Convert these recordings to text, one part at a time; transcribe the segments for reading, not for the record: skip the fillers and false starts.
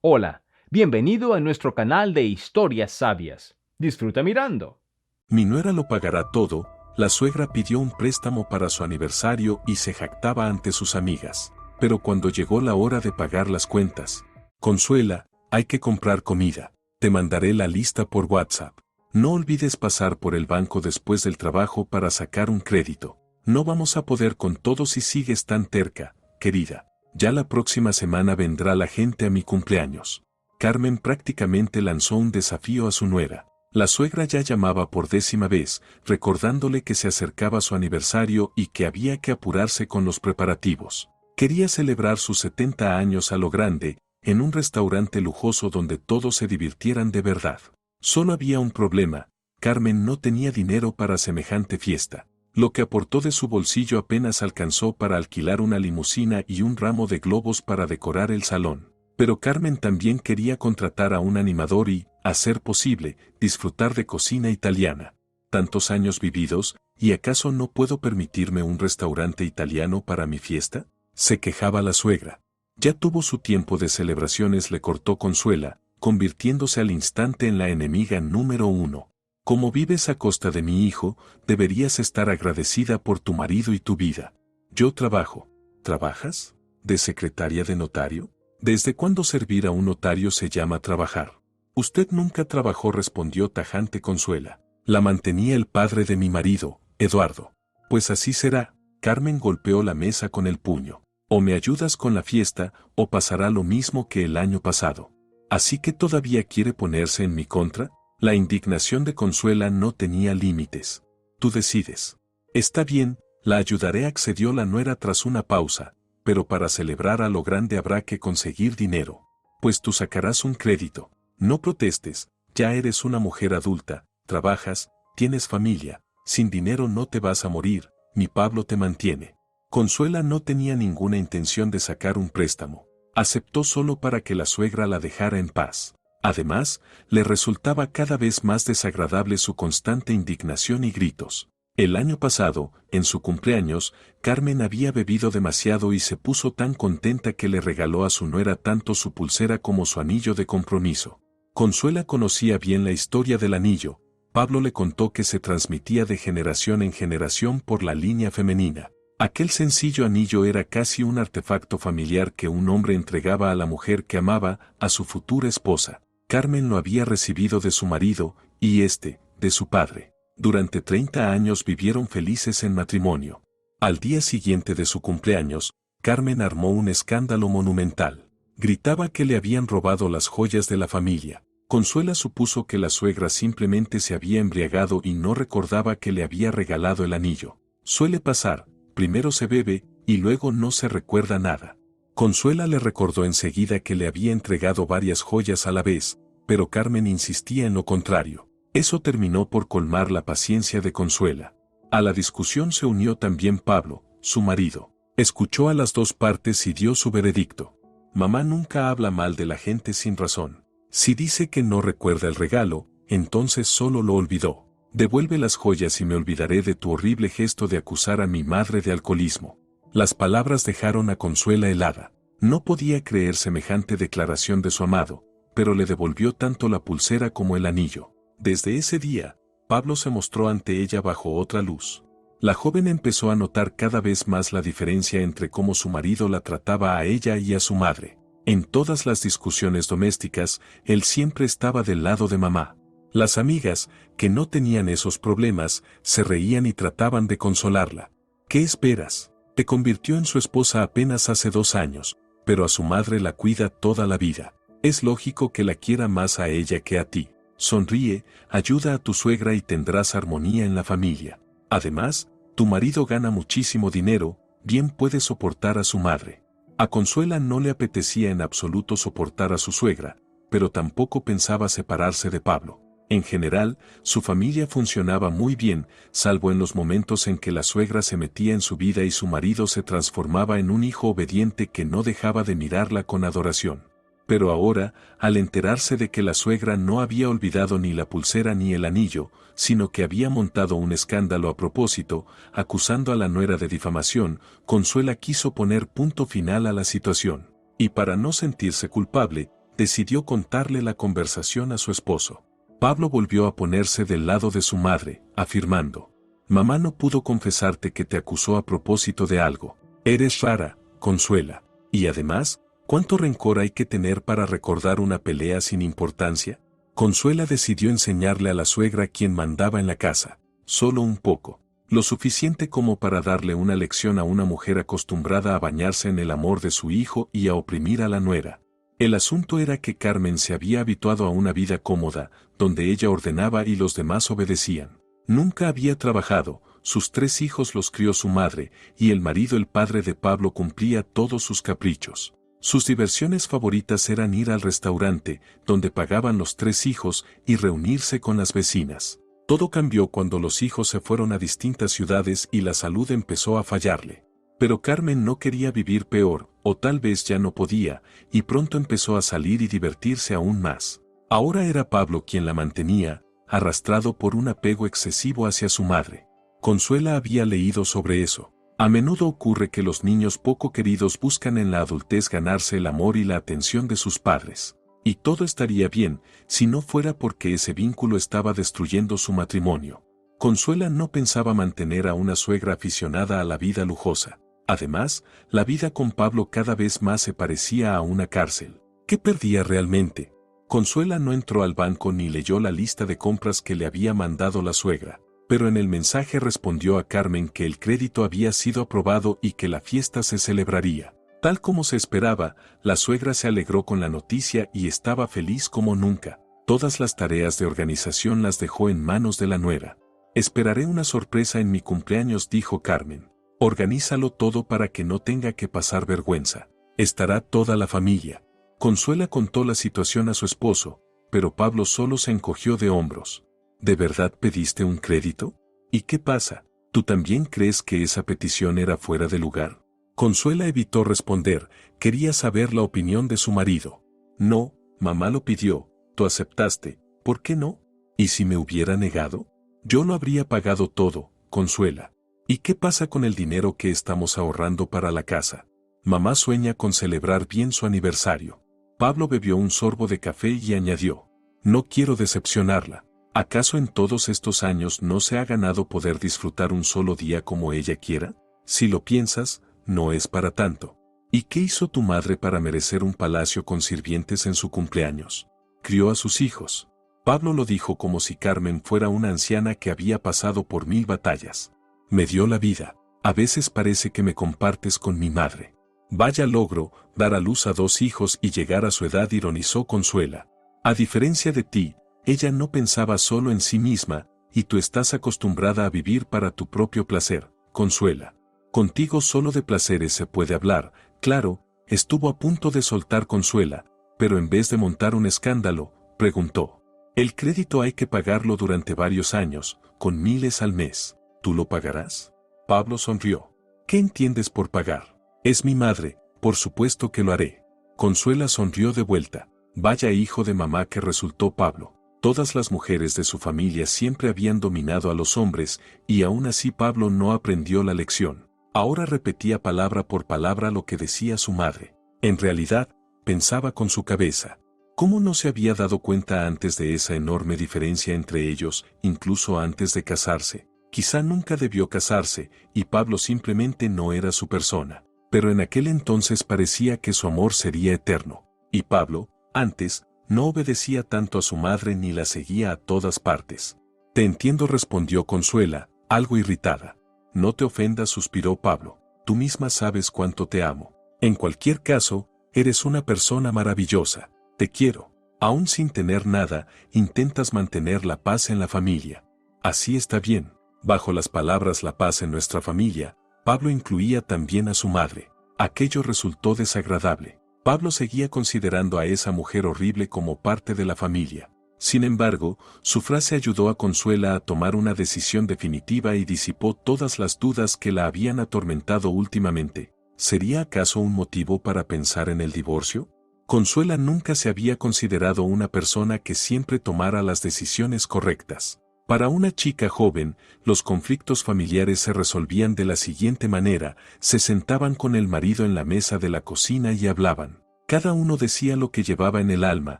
Hola, bienvenido a nuestro canal de historias sabias. Disfruta mirando. Mi nuera lo pagará todo. La suegra pidió un préstamo para su aniversario y se jactaba ante sus amigas. Pero cuando llegó la hora de pagar las cuentas, Consuela, hay que comprar comida. Te mandaré la lista por WhatsApp. No olvides pasar por el banco después del trabajo para sacar un crédito. No vamos a poder con todo si sigues tan terca, querida. Ya la próxima semana vendrá la gente a mi cumpleaños. Carmen prácticamente lanzó un desafío a su nuera. La suegra ya llamaba por 10ª vez, recordándole que se acercaba su aniversario y que había que apurarse con los preparativos. Quería celebrar sus 70 años a lo grande, en un restaurante lujoso donde todos se divirtieran de verdad. Solo había un problema: Carmen no tenía dinero para semejante fiesta. Lo que aportó de su bolsillo apenas alcanzó para alquilar una limusina y un ramo de globos para decorar el salón. Pero Carmen también quería contratar a un animador y, a ser posible, disfrutar de cocina italiana. ¿Tantos años vividos, y acaso no puedo permitirme un restaurante italiano para mi fiesta?, se quejaba la suegra. Ya tuvo su tiempo de celebraciones, le cortó Consuela, convirtiéndose al instante en la enemiga número 1. Como vives a costa de mi hijo, deberías estar agradecida por tu marido y tu vida. Yo trabajo. ¿Trabajas? ¿De secretaria de notario? ¿Desde cuándo servir a un notario se llama trabajar? Usted nunca trabajó, respondió tajante Consuela. La mantenía el padre de mi marido, Eduardo. Pues así será. Carmen golpeó la mesa con el puño. O me ayudas con la fiesta, o pasará lo mismo que el año pasado. ¿Así que todavía quiere ponerse en mi contra? La indignación de Consuela no tenía límites. Tú decides. Está bien, la ayudaré, accedió la nuera tras una pausa. Pero para celebrar a lo grande habrá que conseguir dinero. Pues tú sacarás un crédito. No protestes, ya eres una mujer adulta, trabajas, tienes familia, sin dinero no te vas a morir, mi Pablo te mantiene. Consuela no tenía ninguna intención de sacar un préstamo. Aceptó solo para que la suegra la dejara en paz. Además, le resultaba cada vez más desagradable su constante indignación y gritos. El año pasado, en su cumpleaños, Carmen había bebido demasiado y se puso tan contenta que le regaló a su nuera tanto su pulsera como su anillo de compromiso. Consuela conocía bien la historia del anillo. Pablo le contó que se transmitía de generación en generación por la línea femenina. Aquel sencillo anillo era casi un artefacto familiar que un hombre entregaba a la mujer que amaba, a su futura esposa. Carmen lo había recibido de su marido, y éste, de su padre. Durante 30 años vivieron felices en matrimonio. Al día siguiente de su cumpleaños, Carmen armó un escándalo monumental. Gritaba que le habían robado las joyas de la familia. Consuela supuso que la suegra simplemente se había embriagado y no recordaba que le había regalado el anillo. Suele pasar, primero se bebe, y luego no se recuerda nada. Consuela le recordó enseguida que le había entregado varias joyas a la vez, pero Carmen insistía en lo contrario. Eso terminó por colmar la paciencia de Consuela. A la discusión se unió también Pablo, su marido. Escuchó a las dos partes y dio su veredicto. Mamá nunca habla mal de la gente sin razón. Si dice que no recuerda el regalo, entonces solo lo olvidó. Devuelve las joyas y me olvidaré de tu horrible gesto de acusar a mi madre de alcoholismo. Las palabras dejaron a Consuela helada. No podía creer semejante declaración de su amado, pero le devolvió tanto la pulsera como el anillo. Desde ese día, Pablo se mostró ante ella bajo otra luz. La joven empezó a notar cada vez más la diferencia entre cómo su marido la trataba a ella y a su madre. En todas las discusiones domésticas, él siempre estaba del lado de mamá. Las amigas, que no tenían esos problemas, se reían y trataban de consolarla. ¿Qué esperas? Te convirtió en su esposa apenas hace 2 años, pero a su madre la cuida toda la vida. Es lógico que la quiera más a ella que a ti. Sonríe, ayuda a tu suegra y tendrás armonía en la familia. Además, tu marido gana muchísimo dinero, bien puede soportar a su madre. A Consuela no le apetecía en absoluto soportar a su suegra, pero tampoco pensaba separarse de Pablo. En general, su familia funcionaba muy bien, salvo en los momentos en que la suegra se metía en su vida y su marido se transformaba en un hijo obediente que no dejaba de mirarla con adoración. Pero ahora, al enterarse de que la suegra no había olvidado ni la pulsera ni el anillo, sino que había montado un escándalo a propósito, acusando a la nuera de difamación, Consuela quiso poner punto final a la situación. Y para no sentirse culpable, decidió contarle la conversación a su esposo. Pablo volvió a ponerse del lado de su madre, afirmando: «Mamá no pudo confesarte que te acusó a propósito de algo. Eres rara, Consuela. Y además, ¿cuánto rencor hay que tener para recordar una pelea sin importancia?». Consuela decidió enseñarle a la suegra quién mandaba en la casa, solo un poco, lo suficiente como para darle una lección a una mujer acostumbrada a bañarse en el amor de su hijo y a oprimir a la nuera. El asunto era que Carmen se había habituado a una vida cómoda, donde ella ordenaba y los demás obedecían. Nunca había trabajado, sus 3 hijos los crió su madre, y el marido, el padre de Pablo, cumplía todos sus caprichos. Sus diversiones favoritas eran ir al restaurante, donde pagaban los 3 hijos, y reunirse con las vecinas. Todo cambió cuando los hijos se fueron a distintas ciudades y la salud empezó a fallarle. Pero Carmen no quería vivir peor, o tal vez ya no podía, y pronto empezó a salir y divertirse aún más. Ahora era Pablo quien la mantenía, arrastrado por un apego excesivo hacia su madre. Consuela había leído sobre eso. A menudo ocurre que los niños poco queridos buscan en la adultez ganarse el amor y la atención de sus padres. Y todo estaría bien, si no fuera porque ese vínculo estaba destruyendo su matrimonio. Consuela no pensaba mantener a una suegra aficionada a la vida lujosa. Además, la vida con Pablo cada vez más se parecía a una cárcel. ¿Qué perdía realmente? Consuela no entró al banco ni leyó la lista de compras que le había mandado la suegra, pero en el mensaje respondió a Carmen que el crédito había sido aprobado y que la fiesta se celebraría. Tal como se esperaba, la suegra se alegró con la noticia y estaba feliz como nunca. Todas las tareas de organización las dejó en manos de la nuera. «Esperaré una sorpresa en mi cumpleaños», dijo Carmen. «Organízalo todo para que no tenga que pasar vergüenza. Estará toda la familia». Consuela contó la situación a su esposo, pero Pablo solo se encogió de hombros. «¿De verdad pediste un crédito? ¿Y qué pasa? ¿Tú también crees que esa petición era fuera de lugar?». Consuela evitó responder, quería saber la opinión de su marido. «No, mamá lo pidió, tú aceptaste, ¿por qué no? ¿Y si me hubiera negado? Yo lo habría pagado todo, Consuela. ¿Y qué pasa con el dinero que estamos ahorrando para la casa? Mamá sueña con celebrar bien su aniversario». Pablo bebió un sorbo de café y añadió: «No quiero decepcionarla. ¿Acaso en todos estos años no se ha ganado poder disfrutar un solo día como ella quiera? Si lo piensas, no es para tanto. ¿Y qué hizo tu madre para merecer un palacio con sirvientes en su cumpleaños? Crió a sus hijos». Pablo lo dijo como si Carmen fuera una anciana que había pasado por 1000 batallas. «Me dio la vida. A veces parece que me compartes con mi madre». «Vaya logro, dar a luz a 2 hijos y llegar a su edad», ironizó Consuela. «A diferencia de ti, ella no pensaba solo en sí misma, y tú estás acostumbrada a vivir para tu propio placer, Consuela. Contigo solo de placeres se puede hablar». «Claro», estuvo a punto de soltar Consuela, pero en vez de montar un escándalo, preguntó: «¿El crédito hay que pagarlo durante varios años, con miles al mes? ¿Tú lo pagarás?». Pablo sonrió. «¿Qué entiendes por pagar? Es mi madre, por supuesto que lo haré». Consuela sonrió de vuelta. Vaya hijo de mamá que resultó Pablo. Todas las mujeres de su familia siempre habían dominado a los hombres, y aún así Pablo no aprendió la lección. Ahora repetía palabra por palabra lo que decía su madre. En realidad, pensaba con su cabeza. ¿Cómo no se había dado cuenta antes de esa enorme diferencia entre ellos, incluso antes de casarse? Quizá nunca debió casarse, y Pablo simplemente no era su persona. Pero en aquel entonces parecía que su amor sería eterno. Y Pablo, antes, no obedecía tanto a su madre ni la seguía a todas partes. «Te entiendo», respondió Consuela, algo irritada. «No te ofendas», suspiró Pablo. «Tú misma sabes cuánto te amo. En cualquier caso, eres una persona maravillosa. Te quiero. Aún sin tener nada, intentas mantener la paz en la familia. Así está bien». Bajo las palabras «la paz en nuestra familia», Pablo incluía también a su madre. Aquello resultó desagradable. Pablo seguía considerando a esa mujer horrible como parte de la familia. Sin embargo, su frase ayudó a Consuela a tomar una decisión definitiva y disipó todas las dudas que la habían atormentado últimamente. ¿Sería acaso un motivo para pensar en el divorcio? Consuela nunca se había considerado una persona que siempre tomara las decisiones correctas. Para una chica joven, los conflictos familiares se resolvían de la siguiente manera: se sentaban con el marido en la mesa de la cocina y hablaban. Cada uno decía lo que llevaba en el alma,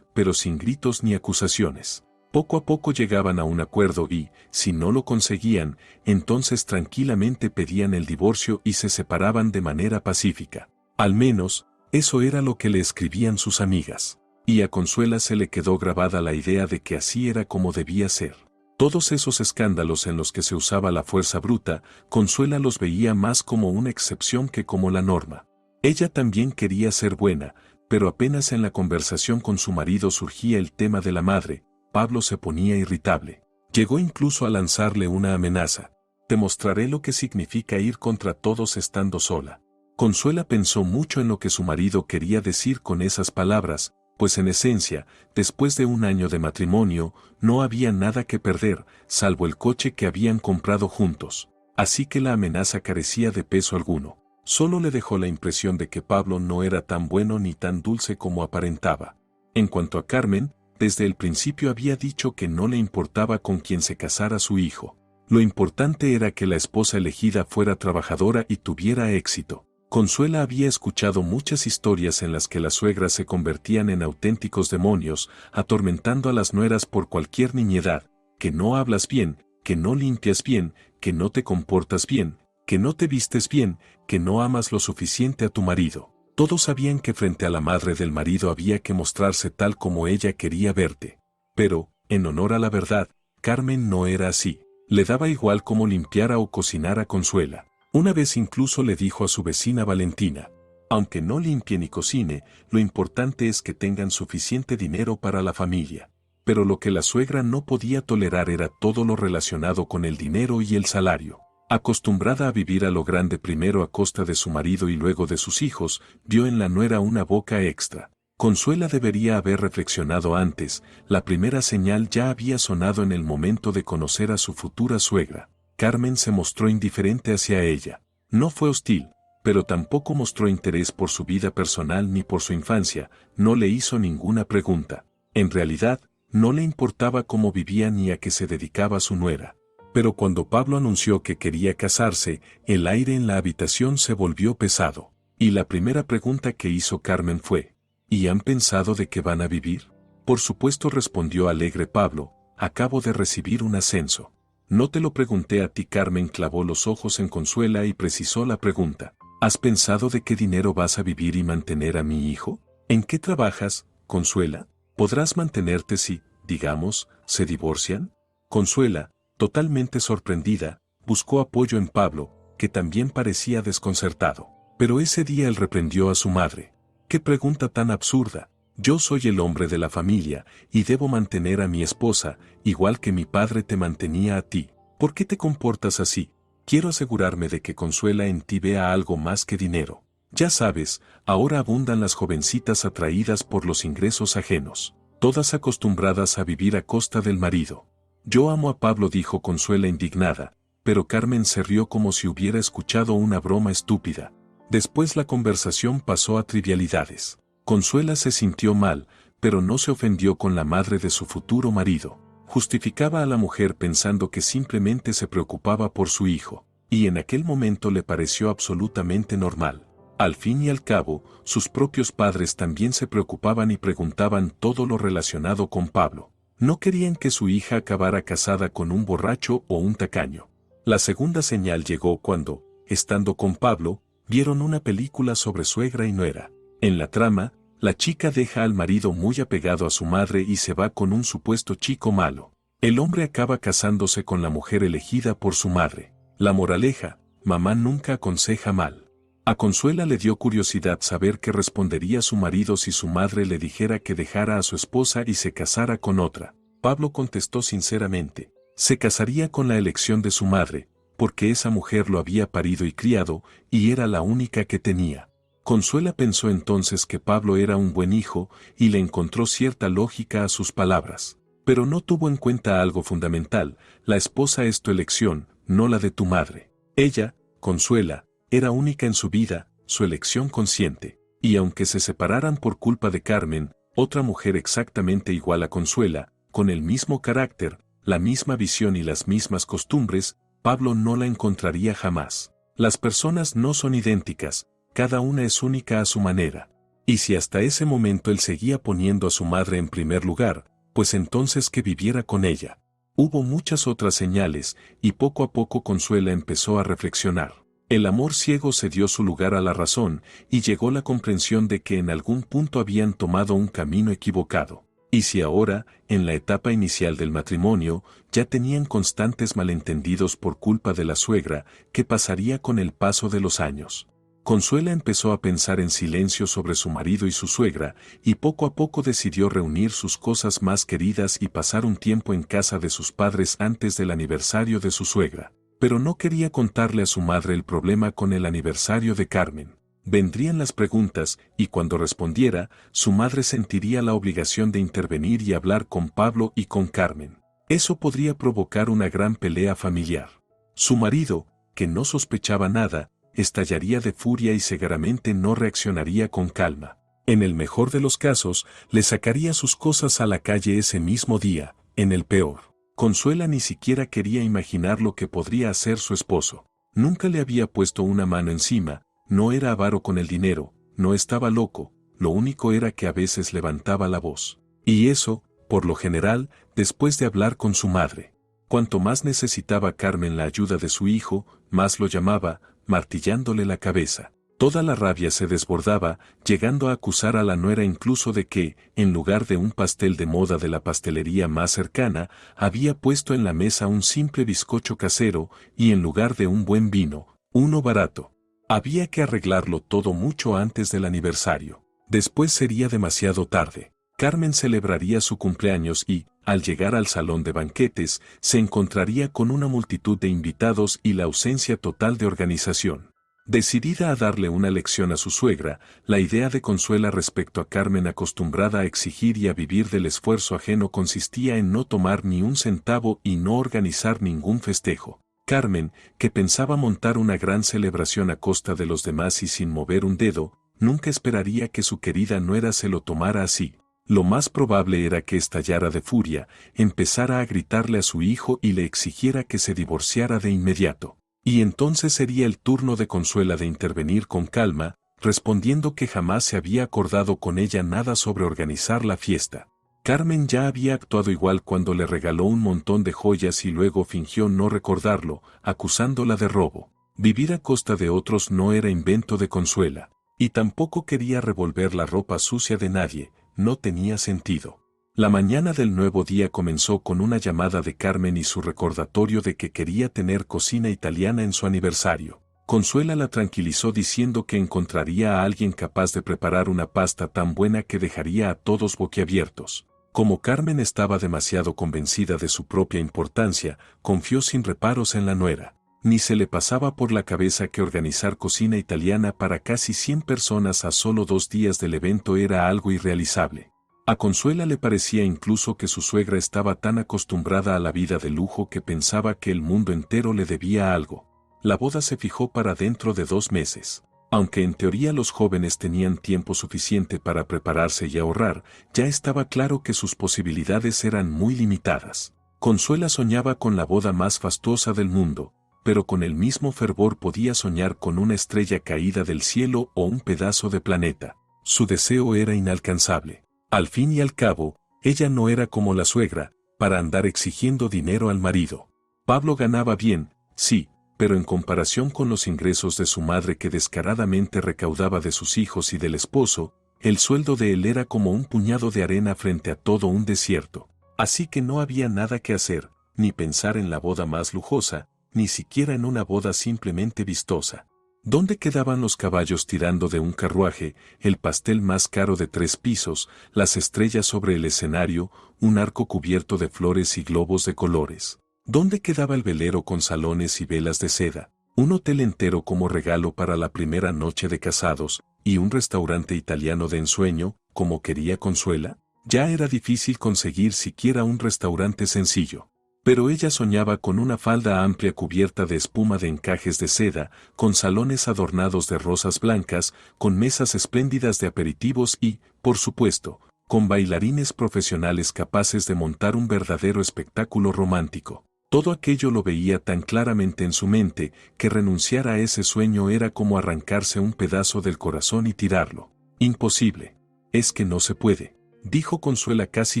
pero sin gritos ni acusaciones. Poco a poco llegaban a un acuerdo y, si no lo conseguían, entonces tranquilamente pedían el divorcio y se separaban de manera pacífica. Al menos, eso era lo que le escribían sus amigas. Y a Consuela se le quedó grabada la idea de que así era como debía ser. Todos esos escándalos en los que se usaba la fuerza bruta, Consuela los veía más como una excepción que como la norma. Ella también quería ser buena, pero apenas en la conversación con su marido surgía el tema de la madre, Pablo se ponía irritable. Llegó incluso a lanzarle una amenaza. Te mostraré lo que significa ir contra todos estando sola. Consuela pensó mucho en lo que su marido quería decir con esas palabras, pues en esencia, después de un año de matrimonio, no había nada que perder, salvo el coche que habían comprado juntos. Así que la amenaza carecía de peso alguno. Solo le dejó la impresión de que Pablo no era tan bueno ni tan dulce como aparentaba. En cuanto a Carmen, desde el principio había dicho que no le importaba con quién se casara su hijo. Lo importante era que la esposa elegida fuera trabajadora y tuviera éxito. Consuela había escuchado muchas historias en las que las suegras se convertían en auténticos demonios, atormentando a las nueras por cualquier niñedad, que no hablas bien, que no limpias bien, que no te comportas bien, que no te vistes bien, que no amas lo suficiente a tu marido. Todos sabían que frente a la madre del marido había que mostrarse tal como ella quería verte. Pero, en honor a la verdad, Carmen no era así. Le daba igual cómo limpiara o cocinara Consuela. Una vez incluso le dijo a su vecina Valentina, aunque no limpie ni cocine, lo importante es que tengan suficiente dinero para la familia. Pero lo que la suegra no podía tolerar era todo lo relacionado con el dinero y el salario. Acostumbrada a vivir a lo grande primero a costa de su marido y luego de sus hijos, vio en la nuera una boca extra. Consuela debería haber reflexionado antes, la primera señal ya había sonado en el momento de conocer a su futura suegra. Carmen se mostró indiferente hacia ella. No fue hostil, pero tampoco mostró interés por su vida personal ni por su infancia, no le hizo ninguna pregunta. En realidad, no le importaba cómo vivía ni a qué se dedicaba su nuera. Pero cuando Pablo anunció que quería casarse, el aire en la habitación se volvió pesado. Y la primera pregunta que hizo Carmen fue, ¿y han pensado de qué van a vivir? Por supuesto, respondió alegre Pablo, acabo de recibir un ascenso. No te lo pregunté a ti. Carmen clavó los ojos en Consuela y precisó la pregunta. ¿Has pensado de qué dinero vas a vivir y mantener a mi hijo? ¿En qué trabajas, Consuela? ¿Podrás mantenerte si, digamos, se divorcian? Consuela, totalmente sorprendida, buscó apoyo en Pablo, que también parecía desconcertado. Pero ese día él reprendió a su madre. ¡Qué pregunta tan absurda! Yo soy el hombre de la familia, y debo mantener a mi esposa, igual que mi padre te mantenía a ti. ¿Por qué te comportas así? Quiero asegurarme de que Consuela en ti vea algo más que dinero. Ya sabes, ahora abundan las jovencitas atraídas por los ingresos ajenos, todas acostumbradas a vivir a costa del marido. Yo amo a Pablo, dijo Consuela indignada, pero Carmen se rió como si hubiera escuchado una broma estúpida. Después la conversación pasó a trivialidades. Consuela se sintió mal, pero no se ofendió con la madre de su futuro marido. Justificaba a la mujer pensando que simplemente se preocupaba por su hijo, y en aquel momento le pareció absolutamente normal. Al fin y al cabo, sus propios padres también se preocupaban y preguntaban todo lo relacionado con Pablo. No querían que su hija acabara casada con un borracho o un tacaño. La segunda señal llegó cuando, estando con Pablo, vieron una película sobre suegra y nuera. En la trama, la chica deja al marido muy apegado a su madre y se va con un supuesto chico malo. El hombre acaba casándose con la mujer elegida por su madre. La moraleja, mamá nunca aconseja mal. A Consuela le dio curiosidad saber qué respondería su marido si su madre le dijera que dejara a su esposa y se casara con otra. Pablo contestó sinceramente, se casaría con la elección de su madre, porque esa mujer lo había parido y criado, y era la única que tenía. Consuela pensó entonces que Pablo era un buen hijo, y le encontró cierta lógica a sus palabras. Pero no tuvo en cuenta algo fundamental, la esposa es tu elección, no la de tu madre. Ella, Consuela, era única en su vida, su elección consciente. Y aunque se separaran por culpa de Carmen, otra mujer exactamente igual a Consuela, con el mismo carácter, la misma visión y las mismas costumbres, Pablo no la encontraría jamás. Las personas no son idénticas, cada una es única a su manera. Y si hasta ese momento él seguía poniendo a su madre en primer lugar, pues entonces que viviera con ella. Hubo muchas otras señales, y poco a poco Consuela empezó a reflexionar. El amor ciego cedió su lugar a la razón, y llegó la comprensión de que en algún punto habían tomado un camino equivocado. Y si ahora, en la etapa inicial del matrimonio, ya tenían constantes malentendidos por culpa de la suegra, ¿qué pasaría con el paso de los años? Consuela empezó a pensar en silencio sobre su marido y su suegra, y poco a poco decidió reunir sus cosas más queridas y pasar un tiempo en casa de sus padres antes del aniversario de su suegra. Pero no quería contarle a su madre el problema con el aniversario de Carmen. Vendrían las preguntas, y cuando respondiera, su madre sentiría la obligación de intervenir y hablar con Pablo y con Carmen. Eso podría provocar una gran pelea familiar. Su marido, que no sospechaba nada, estallaría de furia y seguramente no reaccionaría con calma. En el mejor de los casos, le sacaría sus cosas a la calle ese mismo día, en el peor. Consuela ni siquiera quería imaginar lo que podría hacer su esposo. Nunca le había puesto una mano encima, no era avaro con el dinero, no estaba loco, lo único era que a veces levantaba la voz. Y eso, por lo general, después de hablar con su madre. Cuanto más necesitaba Carmen la ayuda de su hijo, más lo llamaba, martillándole la cabeza. Toda la rabia se desbordaba, llegando a acusar a la nuera incluso de que, en lugar de un pastel de moda de la pastelería más cercana, había puesto en la mesa un simple bizcocho casero, y en lugar de un buen vino, uno barato. Había que arreglarlo todo mucho antes del aniversario. Después sería demasiado tarde. Carmen celebraría su cumpleaños y, al llegar al salón de banquetes, se encontraría con una multitud de invitados y la ausencia total de organización. Decidida a darle una lección a su suegra, la idea de Consuela respecto a Carmen acostumbrada a exigir y a vivir del esfuerzo ajeno consistía en no tomar ni un centavo y no organizar ningún festejo. Carmen, que pensaba montar una gran celebración a costa de los demás y sin mover un dedo, nunca esperaría que su querida nuera se lo tomara así. Lo más probable era que estallara de furia, empezara a gritarle a su hijo y le exigiera que se divorciara de inmediato. Y entonces sería el turno de Consuela de intervenir con calma, respondiendo que jamás se había acordado con ella nada sobre organizar la fiesta. Carmen ya había actuado igual cuando le regaló un montón de joyas y luego fingió no recordarlo, acusándola de robo. Vivir a costa de otros no era invento de Consuela, y tampoco quería revolver la ropa sucia de nadie, no tenía sentido. La mañana del nuevo día comenzó con una llamada de Carmen y su recordatorio de que quería tener cocina italiana en su aniversario. Consuela la tranquilizó diciendo que encontraría a alguien capaz de preparar una pasta tan buena que dejaría a todos boquiabiertos. Como Carmen estaba demasiado convencida de su propia importancia, confió sin reparos en la nuera. Ni se le pasaba por la cabeza que organizar cocina italiana para casi 100 personas a solo 2 días del evento era algo irrealizable. A Consuela le parecía incluso que su suegra estaba tan acostumbrada a la vida de lujo que pensaba que el mundo entero le debía algo. La boda se fijó para dentro de 2 meses. Aunque en teoría los jóvenes tenían tiempo suficiente para prepararse y ahorrar, ya estaba claro que sus posibilidades eran muy limitadas. Consuela soñaba con la boda más fastuosa del mundo, pero con el mismo fervor podía soñar con una estrella caída del cielo o un pedazo de planeta. Su deseo era inalcanzable. Al fin y al cabo, ella no era como la suegra, para andar exigiendo dinero al marido. Pablo ganaba bien, sí, pero en comparación con los ingresos de su madre que descaradamente recaudaba de sus hijos y del esposo, el sueldo de él era como un puñado de arena frente a todo un desierto. Así que no había nada que hacer, ni pensar en la boda más lujosa, ni siquiera en una boda simplemente vistosa. ¿Dónde quedaban los caballos tirando de un carruaje, el pastel más caro de 3 pisos, las estrellas sobre el escenario, un arco cubierto de flores y globos de colores? ¿Dónde quedaba el velero con salones y velas de seda, un hotel entero como regalo para la primera noche de casados, y un restaurante italiano de ensueño, como quería Consuela? Ya era difícil conseguir siquiera un restaurante sencillo. Pero ella soñaba con una falda amplia cubierta de espuma de encajes de seda, con salones adornados de rosas blancas, con mesas espléndidas de aperitivos y, por supuesto, con bailarines profesionales capaces de montar un verdadero espectáculo romántico. Todo aquello lo veía tan claramente en su mente que renunciar a ese sueño era como arrancarse un pedazo del corazón y tirarlo. Imposible. Es que no se puede, dijo Consuela casi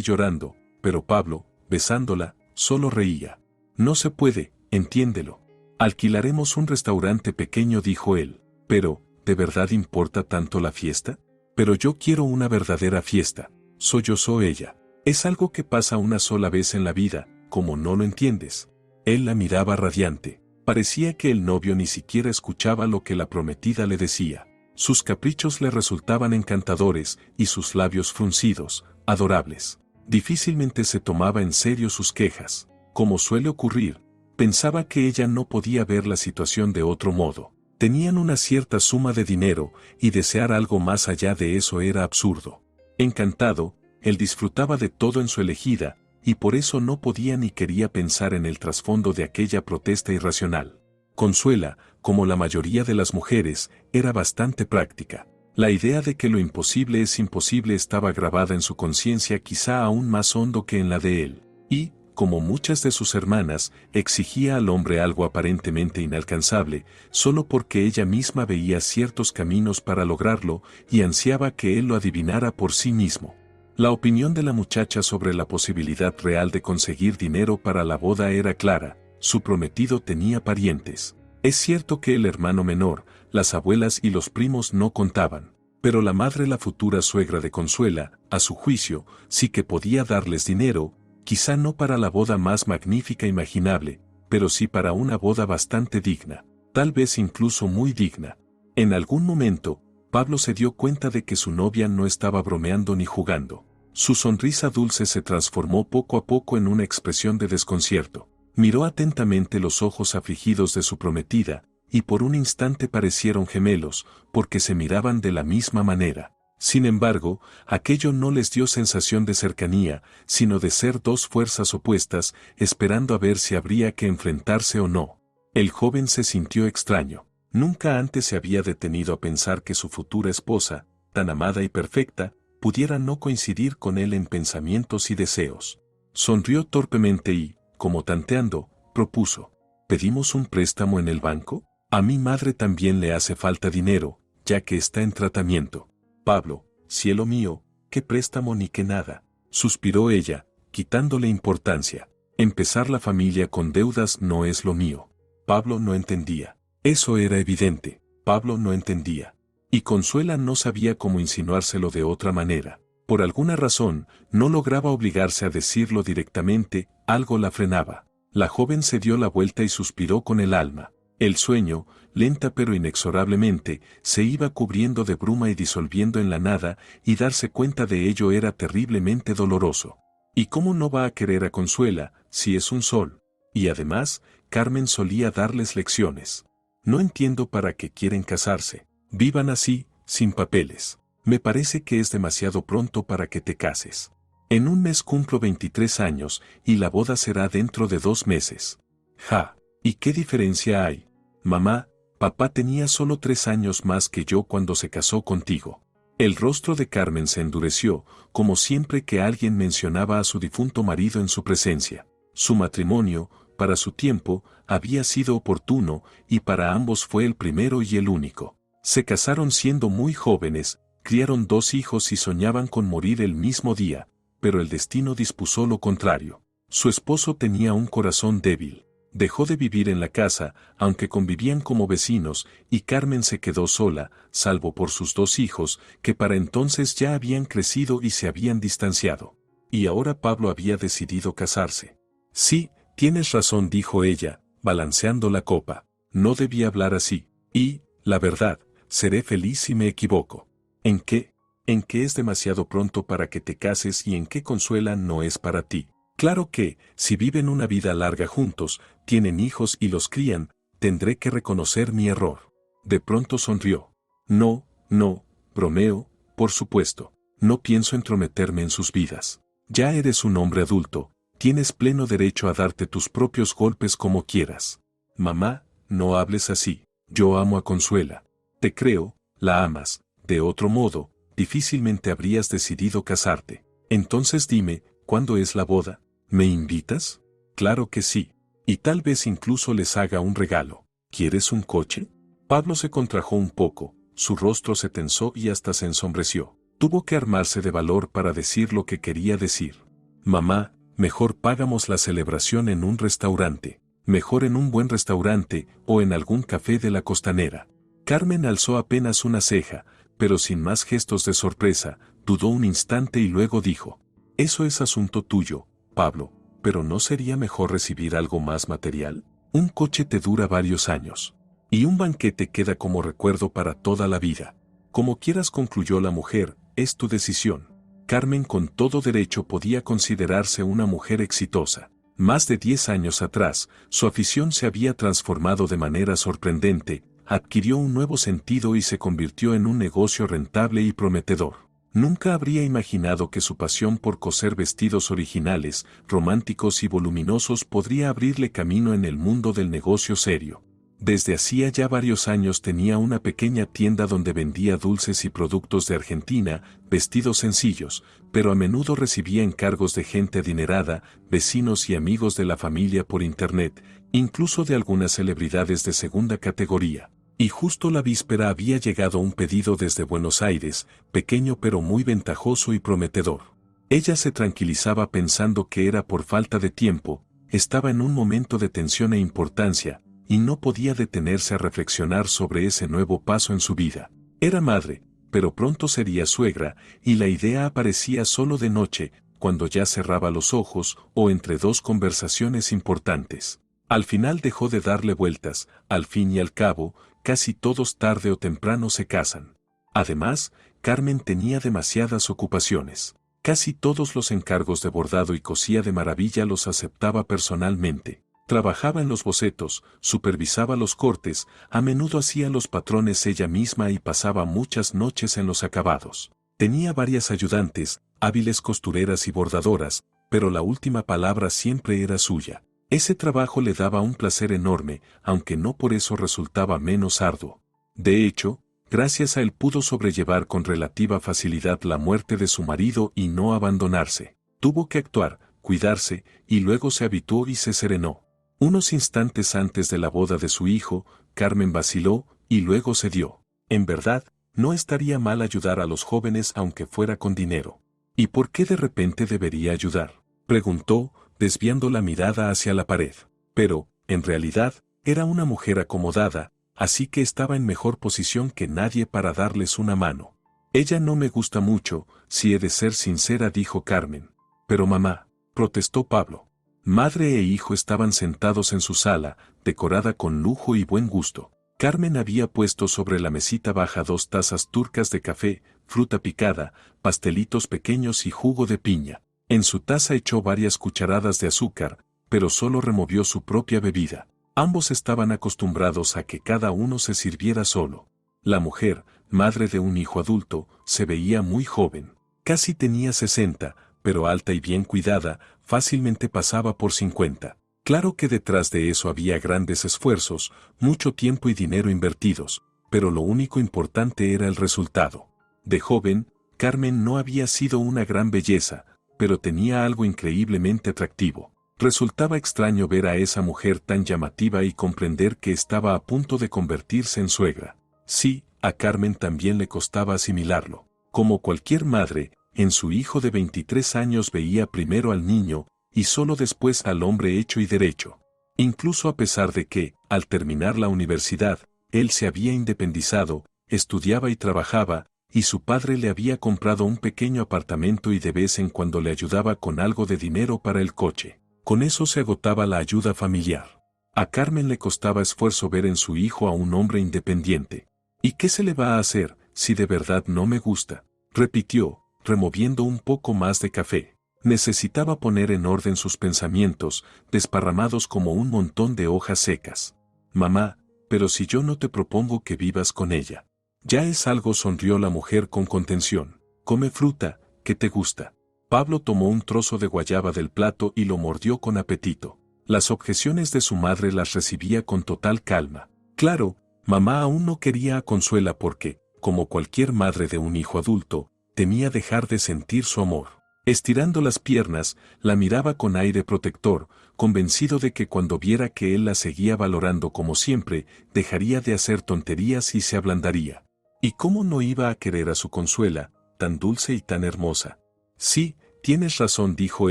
llorando, pero Pablo, besándola, solo reía. No se puede, entiéndelo. Alquilaremos un restaurante pequeño, dijo él. Pero, ¿de verdad importa tanto la fiesta? Pero yo quiero una verdadera fiesta. Sollozó ella. Es algo que pasa una sola vez en la vida, ¿cómo no lo entiendes? Él la miraba radiante. Parecía que el novio ni siquiera escuchaba lo que la prometida le decía. Sus caprichos le resultaban encantadores y sus labios fruncidos, adorables. Difícilmente se tomaba en serio sus quejas. Como suele ocurrir, pensaba que ella no podía ver la situación de otro modo. Tenían una cierta suma de dinero y desear algo más allá de eso era absurdo. Encantado, él disfrutaba de todo en su elegida, y por eso no podía ni quería pensar en el trasfondo de aquella protesta irracional. Consuela, como la mayoría de las mujeres, era bastante práctica. La idea de que lo imposible es imposible estaba grabada en su conciencia quizá aún más hondo que en la de él, y, como muchas de sus hermanas, exigía al hombre algo aparentemente inalcanzable, solo porque ella misma veía ciertos caminos para lograrlo y ansiaba que él lo adivinara por sí mismo. La opinión de la muchacha sobre la posibilidad real de conseguir dinero para la boda era clara: su prometido tenía parientes. Es cierto que el hermano menor, las abuelas y los primos no contaban, pero la madre, la futura suegra de Consuela, a su juicio, sí que podía darles dinero, quizá no para la boda más magnífica imaginable, pero sí para una boda bastante digna, tal vez incluso muy digna. En algún momento, Pablo se dio cuenta de que su novia no estaba bromeando ni jugando. Su sonrisa dulce se transformó poco a poco en una expresión de desconcierto. Miró atentamente los ojos afligidos de su prometida, y por un instante parecieron gemelos, porque se miraban de la misma manera. Sin embargo, aquello no les dio sensación de cercanía, sino de ser dos fuerzas opuestas, esperando a ver si habría que enfrentarse o no. El joven se sintió extraño. Nunca antes se había detenido a pensar que su futura esposa, tan amada y perfecta, pudiera no coincidir con él en pensamientos y deseos. Sonrió torpemente y, como tanteando, propuso: ¿pedimos un préstamo en el banco? A mi madre también le hace falta dinero, ya que está en tratamiento. Pablo, cielo mío, qué préstamo ni qué nada, suspiró ella, quitándole importancia. Empezar la familia con deudas no es lo mío. Pablo no entendía. Eso era evidente. Pablo no entendía. Y Consuela no sabía cómo insinuárselo de otra manera. Por alguna razón, no lograba obligarse a decirlo directamente, algo la frenaba. La joven se dio la vuelta y suspiró con el alma. El sueño, lenta pero inexorablemente, se iba cubriendo de bruma y disolviendo en la nada, y darse cuenta de ello era terriblemente doloroso. ¿Y cómo no va a querer a Consuela, si es un sol? Y además, Carmen solía darles lecciones. No entiendo para qué quieren casarse. Vivan así, sin papeles. Me parece que es demasiado pronto para que te cases. En un mes cumplo 23 años, y la boda será dentro de 2 meses. Ja, ¿y qué diferencia hay? Mamá, papá tenía solo 3 años más que yo cuando se casó contigo. El rostro de Carmen se endureció, como siempre que alguien mencionaba a su difunto marido en su presencia. Su matrimonio, para su tiempo, había sido oportuno, y para ambos fue el primero y el único. Se casaron siendo muy jóvenes, criaron 2 hijos y soñaban con morir el mismo día, pero el destino dispuso lo contrario. Su esposo tenía un corazón débil. Dejó de vivir en la casa, aunque convivían como vecinos, y Carmen se quedó sola, salvo por sus 2 hijos, que para entonces ya habían crecido y se habían distanciado. Y ahora Pablo había decidido casarse. Sí, tienes razón, dijo ella, balanceando la copa. No debía hablar así. Y, la verdad, seré feliz si me equivoco. ¿En qué? ¿En qué es demasiado pronto para que te cases y en qué Consuela no es para ti? Claro que, si viven una vida larga juntos, tienen hijos y los crían, tendré que reconocer mi error. De pronto sonrió. No, no, bromeo, por supuesto. No pienso entrometerme en sus vidas. Ya eres un hombre adulto, tienes pleno derecho a darte tus propios golpes como quieras. Mamá, no hables así. Yo amo a Consuela. Te creo, la amas. De otro modo, difícilmente habrías decidido casarte. Entonces dime, ¿cuándo es la boda? ¿Me invitas? Claro que sí. Y tal vez incluso les haga un regalo. ¿Quieres un coche? Pablo se contrajo un poco. su rostro se tensó y hasta se ensombreció. Tuvo que armarse de valor para decir lo que quería decir. Mamá, mejor pagamos la celebración en un restaurante, mejor en un buen restaurante o en algún café de la costanera. Carmen alzó apenas una ceja, pero sin más gestos de sorpresa, dudó un instante y luego dijo: eso es asunto tuyo, Pablo, pero ¿no sería mejor recibir algo más material? Un coche te dura varios años. Y un banquete queda como recuerdo para toda la vida. Como quieras, concluyó la mujer, es tu decisión. Carmen con todo derecho podía considerarse una mujer exitosa. Más de 10 años atrás, su afición se había transformado de manera sorprendente, adquirió un nuevo sentido y se convirtió en un negocio rentable y prometedor. Nunca habría imaginado que su pasión por coser vestidos originales, románticos y voluminosos podría abrirle camino en el mundo del negocio serio. Desde hacía ya varios años tenía una pequeña tienda donde vendía dulces y productos de Argentina, vestidos sencillos, pero a menudo recibía encargos de gente adinerada, vecinos y amigos de la familia por internet, incluso de algunas celebridades de segunda categoría. Y justo la víspera había llegado un pedido desde Buenos Aires, pequeño pero muy ventajoso y prometedor. Ella se tranquilizaba pensando que era por falta de tiempo, estaba en un momento de tensión e importancia, y no podía detenerse a reflexionar sobre ese nuevo paso en su vida. Era madre, pero pronto sería suegra, y la idea aparecía solo de noche, cuando ya cerraba los ojos o entre dos conversaciones importantes. Al final dejó de darle vueltas, al fin y al cabo, casi todos tarde o temprano se casan. Además, Carmen tenía demasiadas ocupaciones. Casi todos los encargos de bordado y cosía de maravilla los aceptaba personalmente. Trabajaba en los bocetos, supervisaba los cortes, a menudo hacía los patrones ella misma y pasaba muchas noches en los acabados. Tenía varias ayudantes, hábiles costureras y bordadoras, pero la última palabra siempre era suya. Ese trabajo le daba un placer enorme, aunque no por eso resultaba menos arduo. De hecho, gracias a él pudo sobrellevar con relativa facilidad la muerte de su marido y no abandonarse. Tuvo que actuar, cuidarse, y luego se habituó y se serenó. Unos instantes antes de la boda de su hijo, Carmen vaciló y luego cedió. En verdad, no estaría mal ayudar a los jóvenes aunque fuera con dinero. ¿Y por qué de repente debería ayudar?, preguntó, desviando la mirada hacia la pared. Pero, en realidad, era una mujer acomodada, así que estaba en mejor posición que nadie para darles una mano. Ella no me gusta mucho, si he de ser sincera, dijo Carmen. Pero mamá, protestó Pablo. Madre e hijo estaban sentados en su sala, decorada con lujo y buen gusto. Carmen había puesto sobre la mesita baja 2 tazas turcas de café, fruta picada, pastelitos pequeños y jugo de piña. En su taza echó varias cucharadas de azúcar, pero solo removió su propia bebida. Ambos estaban acostumbrados a que cada uno se sirviera solo. La mujer, madre de un hijo adulto, se veía muy joven. Casi tenía 60, pero alta y bien cuidada, fácilmente pasaba por 50. Claro que detrás de eso había grandes esfuerzos, mucho tiempo y dinero invertidos, pero lo único importante era el resultado. De joven, Carmen no había sido una gran belleza, pero tenía algo increíblemente atractivo. Resultaba extraño ver a esa mujer tan llamativa y comprender que estaba a punto de convertirse en suegra. Sí, a Carmen también le costaba asimilarlo. Como cualquier madre, en su hijo de 23 años veía primero al niño, y solo después al hombre hecho y derecho. Incluso a pesar de que, al terminar la universidad, él se había independizado, estudiaba y trabajaba, y su padre le había comprado un pequeño apartamento y de vez en cuando le ayudaba con algo de dinero para el coche. Con eso se agotaba la ayuda familiar. A Carmen le costaba esfuerzo ver en su hijo a un hombre independiente. ¿Y qué se le va a hacer, si de verdad no me gusta?, repitió, removiendo un poco más de café. Necesitaba poner en orden sus pensamientos, desparramados como un montón de hojas secas. Mamá, pero si yo no te propongo que vivas con ella. Ya es algo, sonrió la mujer con contención. Come fruta, que te gusta. Pablo tomó un trozo de guayaba del plato y lo mordió con apetito. Las objeciones de su madre las recibía con total calma. Claro, mamá aún no quería a Consuela porque, como cualquier madre de un hijo adulto, temía dejar de sentir su amor. Estirando las piernas, la miraba con aire protector, convencido de que cuando viera que él la seguía valorando como siempre, dejaría de hacer tonterías y se ablandaría. ¿Y cómo no iba a querer a su Consuela, tan dulce y tan hermosa? Sí, tienes razón, dijo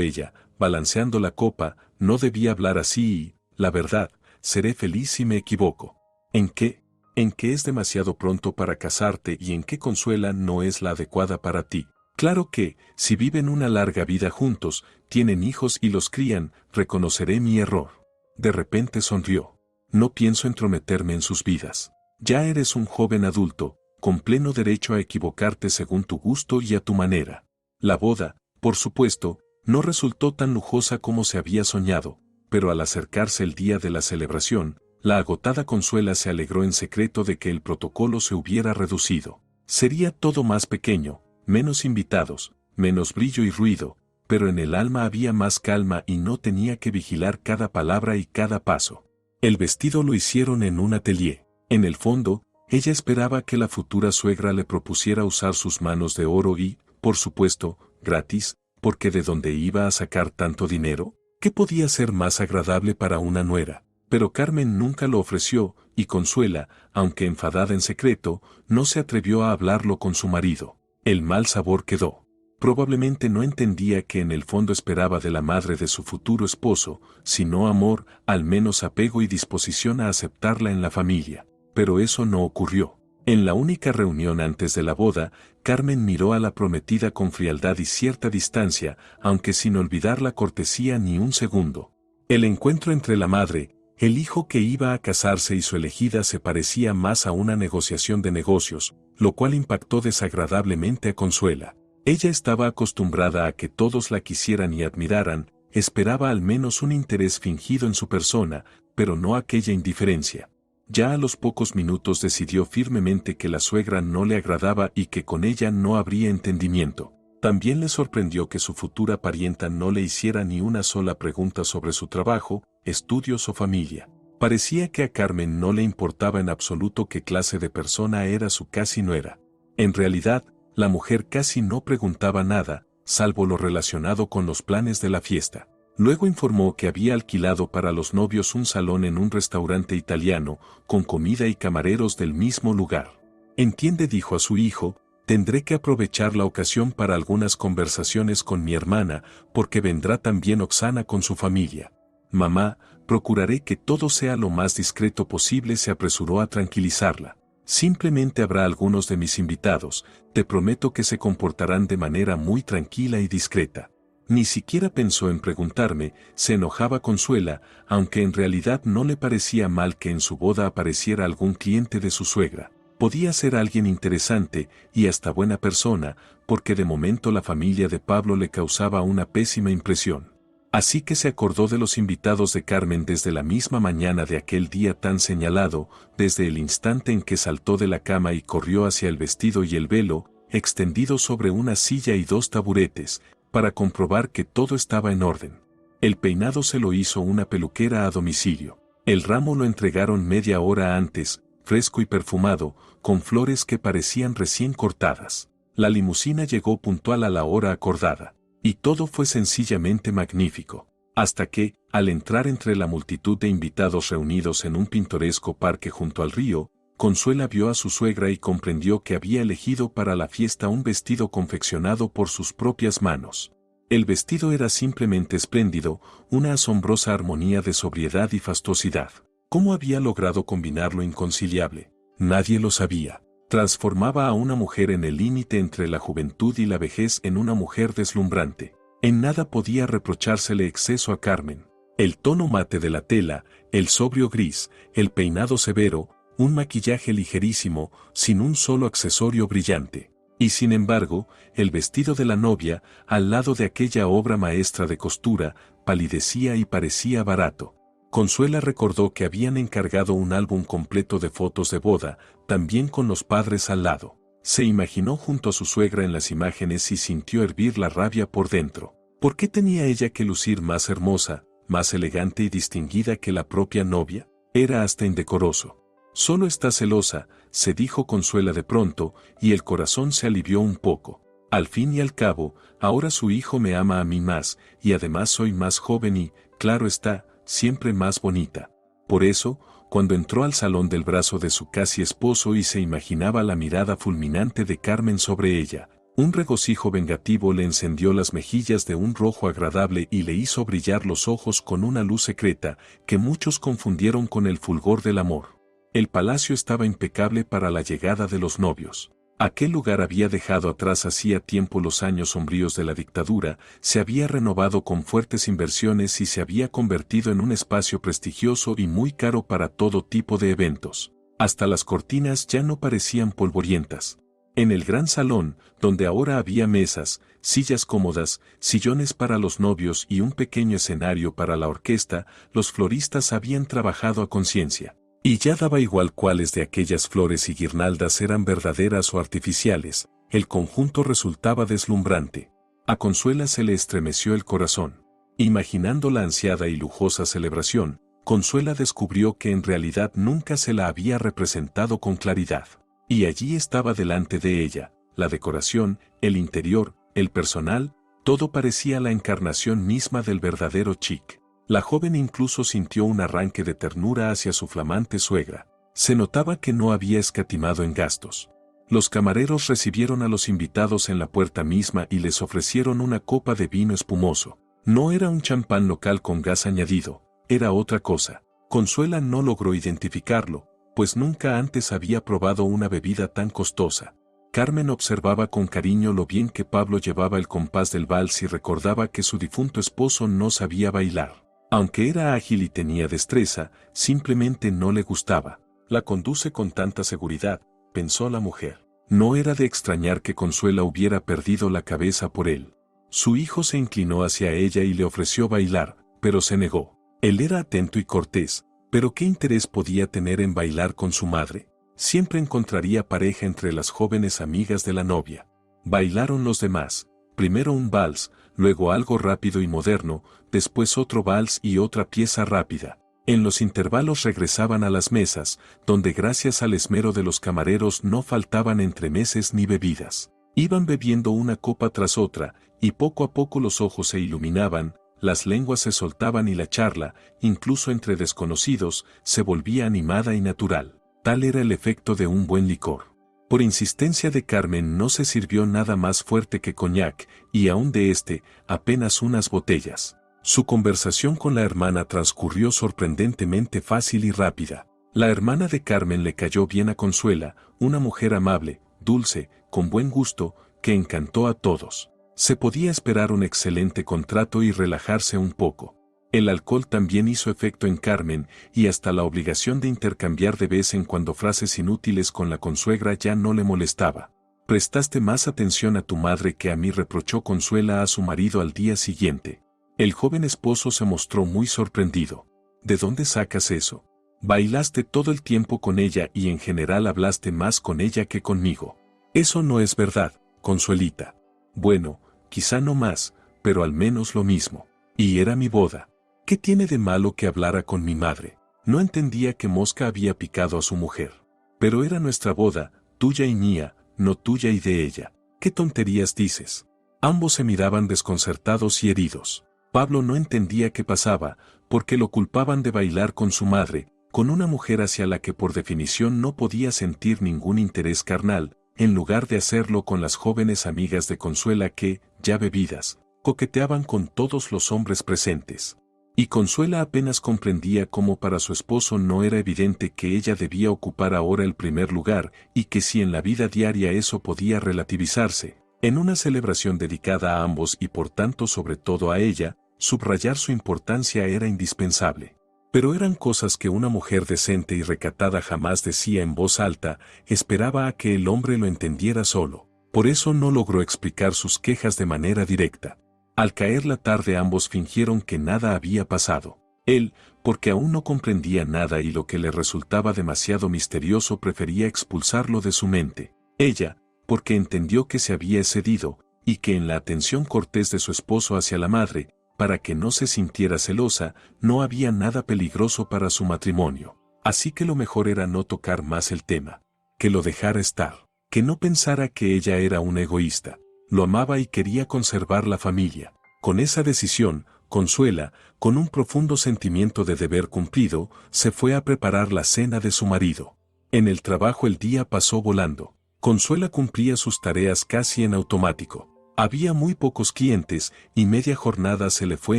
ella, balanceando la copa, no debía hablar así y, la verdad, seré feliz si me equivoco. ¿En qué? En que es demasiado pronto para casarte y en que Consuela no es la adecuada para ti. Claro que, si viven una larga vida juntos, tienen hijos y los crían, reconoceré mi error. De repente sonrió. No pienso entrometerme en sus vidas. Ya eres un joven adulto, con pleno derecho a equivocarte según tu gusto y a tu manera. La boda, por supuesto, no resultó tan lujosa como se había soñado, pero al acercarse el día de la celebración, la agotada Consuela se alegró en secreto de que el protocolo se hubiera reducido. Sería todo más pequeño, menos invitados, menos brillo y ruido, pero en el alma había más calma y no tenía que vigilar cada palabra y cada paso. El vestido lo hicieron en un atelier. En el fondo, ella esperaba que la futura suegra le propusiera usar sus manos de oro y, por supuesto, gratis, porque ¿de dónde iba a sacar tanto dinero? ¿Qué podía ser más agradable para una nuera? Pero Carmen nunca lo ofreció, y Consuela, aunque enfadada en secreto, no se atrevió a hablarlo con su marido. El mal sabor quedó. Probablemente no entendía que en el fondo esperaba de la madre de su futuro esposo, sino amor, al menos apego y disposición a aceptarla en la familia. Pero eso no ocurrió. En la única reunión antes de la boda, Carmen miró a la prometida con frialdad y cierta distancia, aunque sin olvidar la cortesía ni un segundo. El encuentro entre la madre, el hijo que iba a casarse y su elegida se parecía más a una negociación de negocios, lo cual impactó desagradablemente a Consuela. Ella estaba acostumbrada a que todos la quisieran y admiraran, esperaba al menos un interés fingido en su persona, pero no aquella indiferencia. Ya a los pocos minutos decidió firmemente que la suegra no le agradaba y que con ella no habría entendimiento. También le sorprendió que su futura parienta no le hiciera ni una sola pregunta sobre su trabajo, estudios o familia. Parecía que a Carmen no le importaba en absoluto qué clase de persona era su casi nuera. En realidad, la mujer casi no preguntaba nada, salvo lo relacionado con los planes de la fiesta. Luego informó que había alquilado para los novios un salón en un restaurante italiano, con comida y camareros del mismo lugar. Entiende, dijo a su hijo, tendré que aprovechar la ocasión para algunas conversaciones con mi hermana, porque vendrá también Oksana con su familia. Mamá, procuraré que todo sea lo más discreto posible, se apresuró a tranquilizarla. Simplemente habrá algunos de mis invitados, te prometo que se comportarán de manera muy tranquila y discreta. Ni siquiera pensó en preguntarme, se enojaba Consuela, aunque en realidad no le parecía mal que en su boda apareciera algún cliente de su suegra. Podía ser alguien interesante y hasta buena persona, porque de momento la familia de Pablo le causaba una pésima impresión. Así que se acordó de los invitados de Carmen desde la misma mañana de aquel día tan señalado, desde el instante en que saltó de la cama y corrió hacia el vestido y el velo, extendido sobre una silla y dos taburetes, para comprobar que todo estaba en orden. El peinado se lo hizo una peluquera a domicilio. El ramo lo entregaron media hora antes, fresco y perfumado, con flores que parecían recién cortadas. La limusina llegó puntual a la hora acordada. Y todo fue sencillamente magnífico. Hasta que, al entrar entre la multitud de invitados reunidos en un pintoresco parque junto al río, Consuela vio a su suegra y comprendió que había elegido para la fiesta un vestido confeccionado por sus propias manos. El vestido era simplemente espléndido, una asombrosa armonía de sobriedad y fastuosidad. ¿Cómo había logrado combinar lo inconciliable? Nadie lo sabía. Transformaba a una mujer en el límite entre la juventud y la vejez en una mujer deslumbrante. En nada podía reprochársele exceso a Carmen. El tono mate de la tela, el sobrio gris, el peinado severo, un maquillaje ligerísimo, sin un solo accesorio brillante. Y sin embargo, el vestido de la novia, al lado de aquella obra maestra de costura, palidecía y parecía barato. Consuela recordó que habían encargado un álbum completo de fotos de boda, también con los padres al lado. Se imaginó junto a su suegra en las imágenes y sintió hervir la rabia por dentro. ¿Por qué tenía ella que lucir más hermosa, más elegante y distinguida que la propia novia? Era hasta indecoroso. Solo está celosa, se dijo Consuela de pronto, y el corazón se alivió un poco. Al fin y al cabo, ahora su hijo me ama a mí más, y además soy más joven y, claro está, siempre más bonita. Por eso, cuando entró al salón del brazo de su casi esposo y se imaginaba la mirada fulminante de Carmen sobre ella, un regocijo vengativo le encendió las mejillas de un rojo agradable y le hizo brillar los ojos con una luz secreta que muchos confundieron con el fulgor del amor. El palacio estaba impecable para la llegada de los novios. Aquel lugar había dejado atrás hacía tiempo los años sombríos de la dictadura, se había renovado con fuertes inversiones y se había convertido en un espacio prestigioso y muy caro para todo tipo de eventos. Hasta las cortinas ya no parecían polvorientas. En el gran salón, donde ahora había mesas, sillas cómodas, sillones para los novios y un pequeño escenario para la orquesta, los floristas habían trabajado a conciencia. Y ya daba igual cuáles de aquellas flores y guirnaldas eran verdaderas o artificiales, el conjunto resultaba deslumbrante. A Consuela se le estremeció el corazón. Imaginando la ansiada y lujosa celebración, Consuela descubrió que en realidad nunca se la había representado con claridad. Y allí estaba delante de ella, la decoración, el interior, el personal, todo parecía la encarnación misma del verdadero chic. La joven incluso sintió un arranque de ternura hacia su flamante suegra. Se notaba que no había escatimado en gastos. Los camareros recibieron a los invitados en la puerta misma y les ofrecieron una copa de vino espumoso. No era un champán local con gas añadido, era otra cosa. Consuela no logró identificarlo, pues nunca antes había probado una bebida tan costosa. Carmen observaba con cariño lo bien que Pablo llevaba el compás del vals y recordaba que su difunto esposo no sabía bailar. Aunque era ágil y tenía destreza, simplemente no le gustaba. La conduce con tanta seguridad, pensó la mujer. No era de extrañar que Consuela hubiera perdido la cabeza por él. Su hijo se inclinó hacia ella y le ofreció bailar, pero se negó. Él era atento y cortés, pero ¿qué interés podía tener en bailar con su madre? Siempre encontraría pareja entre las jóvenes amigas de la novia. Bailaron los demás, primero un vals, luego algo rápido y moderno, después otro vals y otra pieza rápida. En los intervalos regresaban a las mesas, donde gracias al esmero de los camareros no faltaban entremeses ni bebidas. Iban bebiendo una copa tras otra, y poco a poco los ojos se iluminaban, las lenguas se soltaban y la charla, incluso entre desconocidos, se volvía animada y natural. Tal era el efecto de un buen licor. Por insistencia de Carmen no se sirvió nada más fuerte que coñac, y aún de apenas unas botellas. Su conversación con la hermana transcurrió sorprendentemente fácil y rápida. La hermana de Carmen le cayó bien a Consuela, una mujer amable, dulce, con buen gusto, que encantó a todos. Se podía esperar un excelente contrato y relajarse un poco. El alcohol también hizo efecto en Carmen, y hasta la obligación de intercambiar de vez en cuando frases inútiles con la consuegra ya no le molestaba. «Prestaste más atención a tu madre que a mí», reprochó Consuela a su marido al día siguiente. El joven esposo se mostró muy sorprendido. «¿De dónde sacas eso? Bailaste todo el tiempo con ella y en general hablaste más con ella que conmigo». «Eso no es verdad, Consuelita». «Bueno, quizá no más, pero al menos lo mismo. Y era mi boda. ¿Qué tiene de malo que hablara con mi madre?». No entendía que mosca había picado a su mujer. «Pero era nuestra boda, tuya y mía, no tuya y de ella». «¿Qué tonterías dices?». Ambos se miraban desconcertados y heridos. Pablo no entendía qué pasaba, porque lo culpaban de bailar con su madre, con una mujer hacia la que por definición no podía sentir ningún interés carnal, en lugar de hacerlo con las jóvenes amigas de Consuela que, ya bebidas, coqueteaban con todos los hombres presentes. Y Consuela apenas comprendía cómo para su esposo no era evidente que ella debía ocupar ahora el primer lugar y que si en la vida diaria eso podía relativizarse, en una celebración dedicada a ambos y por tanto sobre todo a ella, subrayar su importancia era indispensable. Pero eran cosas que una mujer decente y recatada jamás decía en voz alta, esperaba a que el hombre lo entendiera solo. Por eso no logró explicar sus quejas de manera directa. Al caer la tarde ambos fingieron que nada había pasado. Él, porque aún no comprendía nada y lo que le resultaba demasiado misterioso prefería expulsarlo de su mente. Ella, porque entendió que se había excedido, y que en la atención cortés de su esposo hacia la madre, para que no se sintiera celosa, no había nada peligroso para su matrimonio. Así que lo mejor era no tocar más el tema. Que lo dejara estar. Que no pensara que ella era una egoísta. Lo amaba y quería conservar la familia. Con esa decisión, Consuela, con un profundo sentimiento de deber cumplido, se fue a preparar la cena de su marido. En el trabajo el día pasó volando. Consuela cumplía sus tareas casi en automático. Había muy pocos clientes y media jornada se le fue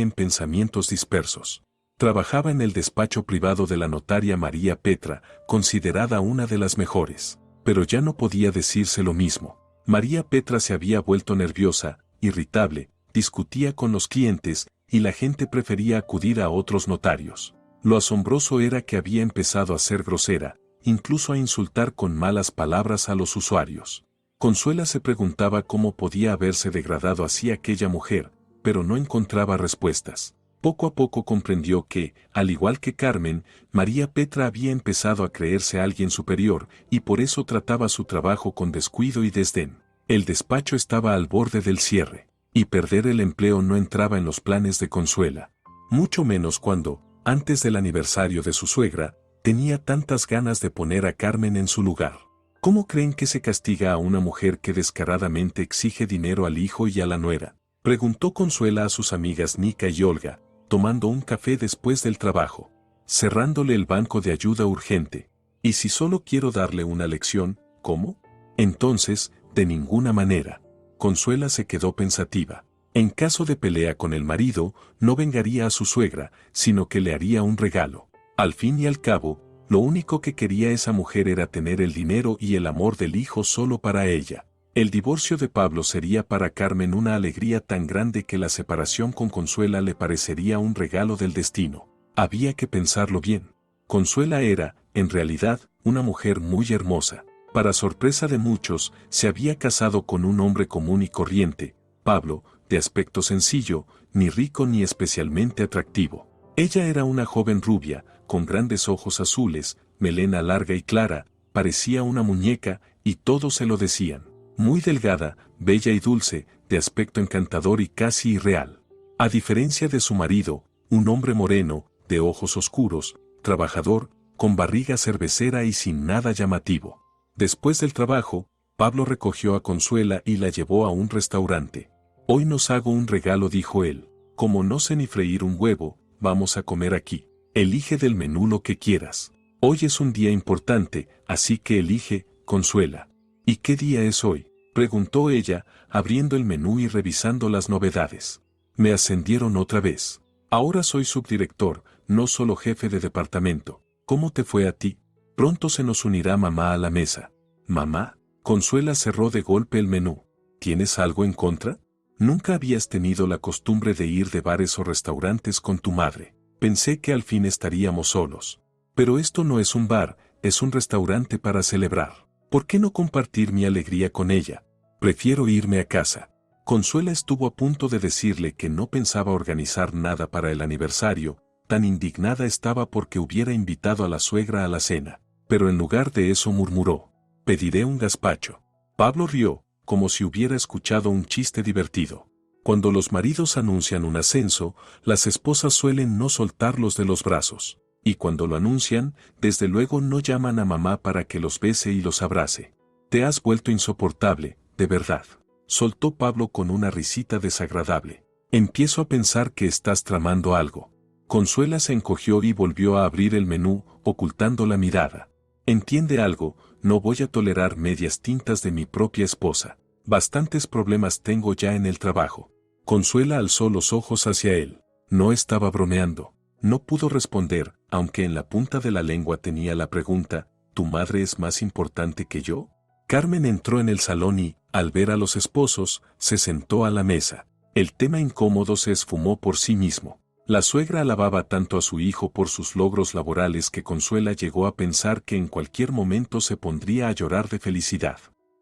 en pensamientos dispersos. Trabajaba en el despacho privado de la notaria María Petra, considerada una de las mejores. Pero ya no podía decirse lo mismo. María Petra se había vuelto nerviosa, irritable, discutía con los clientes, y la gente prefería acudir a otros notarios. Lo asombroso era que había empezado a ser grosera, incluso a insultar con malas palabras a los usuarios. Consuela se preguntaba cómo podía haberse degradado así aquella mujer, pero no encontraba respuestas. Poco a poco comprendió que, al igual que Carmen, María Petra había empezado a creerse alguien superior, y por eso trataba su trabajo con descuido y desdén. El despacho estaba al borde del cierre, y perder el empleo no entraba en los planes de Consuela. Mucho menos cuando, antes del aniversario de su suegra, tenía tantas ganas de poner a Carmen en su lugar. ¿Cómo creen que se castiga a una mujer que descaradamente exige dinero al hijo y a la nuera? Preguntó Consuela a sus amigas Nica y Olga, tomando un café después del trabajo, cerrándole el banco de ayuda urgente. ¿Y si solo quiero darle una lección, cómo? Entonces, de ninguna manera. Consuela se quedó pensativa. En caso de pelea con el marido, no vengaría a su suegra, sino que le haría un regalo. Al fin y al cabo, lo único que quería esa mujer era tener el dinero y el amor del hijo solo para ella. El divorcio de Pablo sería para Carmen una alegría tan grande que la separación con Consuela le parecería un regalo del destino. Había que pensarlo bien. Consuela era, en realidad, una mujer muy hermosa. Para sorpresa de muchos, se había casado con un hombre común y corriente, Pablo, de aspecto sencillo, ni rico ni especialmente atractivo. Ella era una joven rubia, con grandes ojos azules, melena larga y clara, parecía una muñeca, y todos se lo decían. Muy delgada, bella y dulce, de aspecto encantador y casi irreal. A diferencia de su marido, un hombre moreno, de ojos oscuros, trabajador, con barriga cervecera y sin nada llamativo. Después del trabajo, Pablo recogió a Consuela y la llevó a un restaurante. «Hoy nos hago un regalo», dijo él. «Como no sé ni freír un huevo, vamos a comer aquí. Elige del menú lo que quieras. Hoy es un día importante, así que elige, Consuela». «¿Y qué día es hoy?», preguntó ella, abriendo el menú y revisando las novedades. «Me ascendieron otra vez. Ahora soy subdirector, no solo jefe de departamento. ¿Cómo te fue a ti? Pronto se nos unirá mamá a la mesa». «¿Mamá?». Consuela cerró de golpe el menú. «¿Tienes algo en contra? Nunca habías tenido la costumbre de ir de bares o restaurantes con tu madre. Pensé que al fin estaríamos solos. Pero esto no es un bar, es un restaurante para celebrar. ¿Por qué no compartir mi alegría con ella? Prefiero irme a casa». Consuela estuvo a punto de decirle que no pensaba organizar nada para el aniversario, tan indignada estaba porque hubiera invitado a la suegra a la cena. Pero en lugar de eso murmuró: «Pediré un gazpacho». Pablo rió, como si hubiera escuchado un chiste divertido. Cuando los maridos anuncian un ascenso, las esposas suelen no soltarlos de los brazos. Y cuando lo anuncian, desde luego no llaman a mamá para que los bese y los abrace. «Te has vuelto insoportable, de verdad», soltó Pablo con una risita desagradable. «Empiezo a pensar que estás tramando algo». Consuela se encogió y volvió a abrir el menú, ocultando la mirada. «Entiende algo, no voy a tolerar medias tintas de mi propia esposa. Bastantes problemas tengo ya en el trabajo». Consuela alzó los ojos hacia él. No estaba bromeando. No pudo responder, aunque en la punta de la lengua tenía la pregunta: ¿tu madre es más importante que yo? Carmen entró en el salón y, al ver a los esposos, se sentó a la mesa. El tema incómodo se esfumó por sí mismo. La suegra alababa tanto a su hijo por sus logros laborales que Consuela llegó a pensar que en cualquier momento se pondría a llorar de felicidad.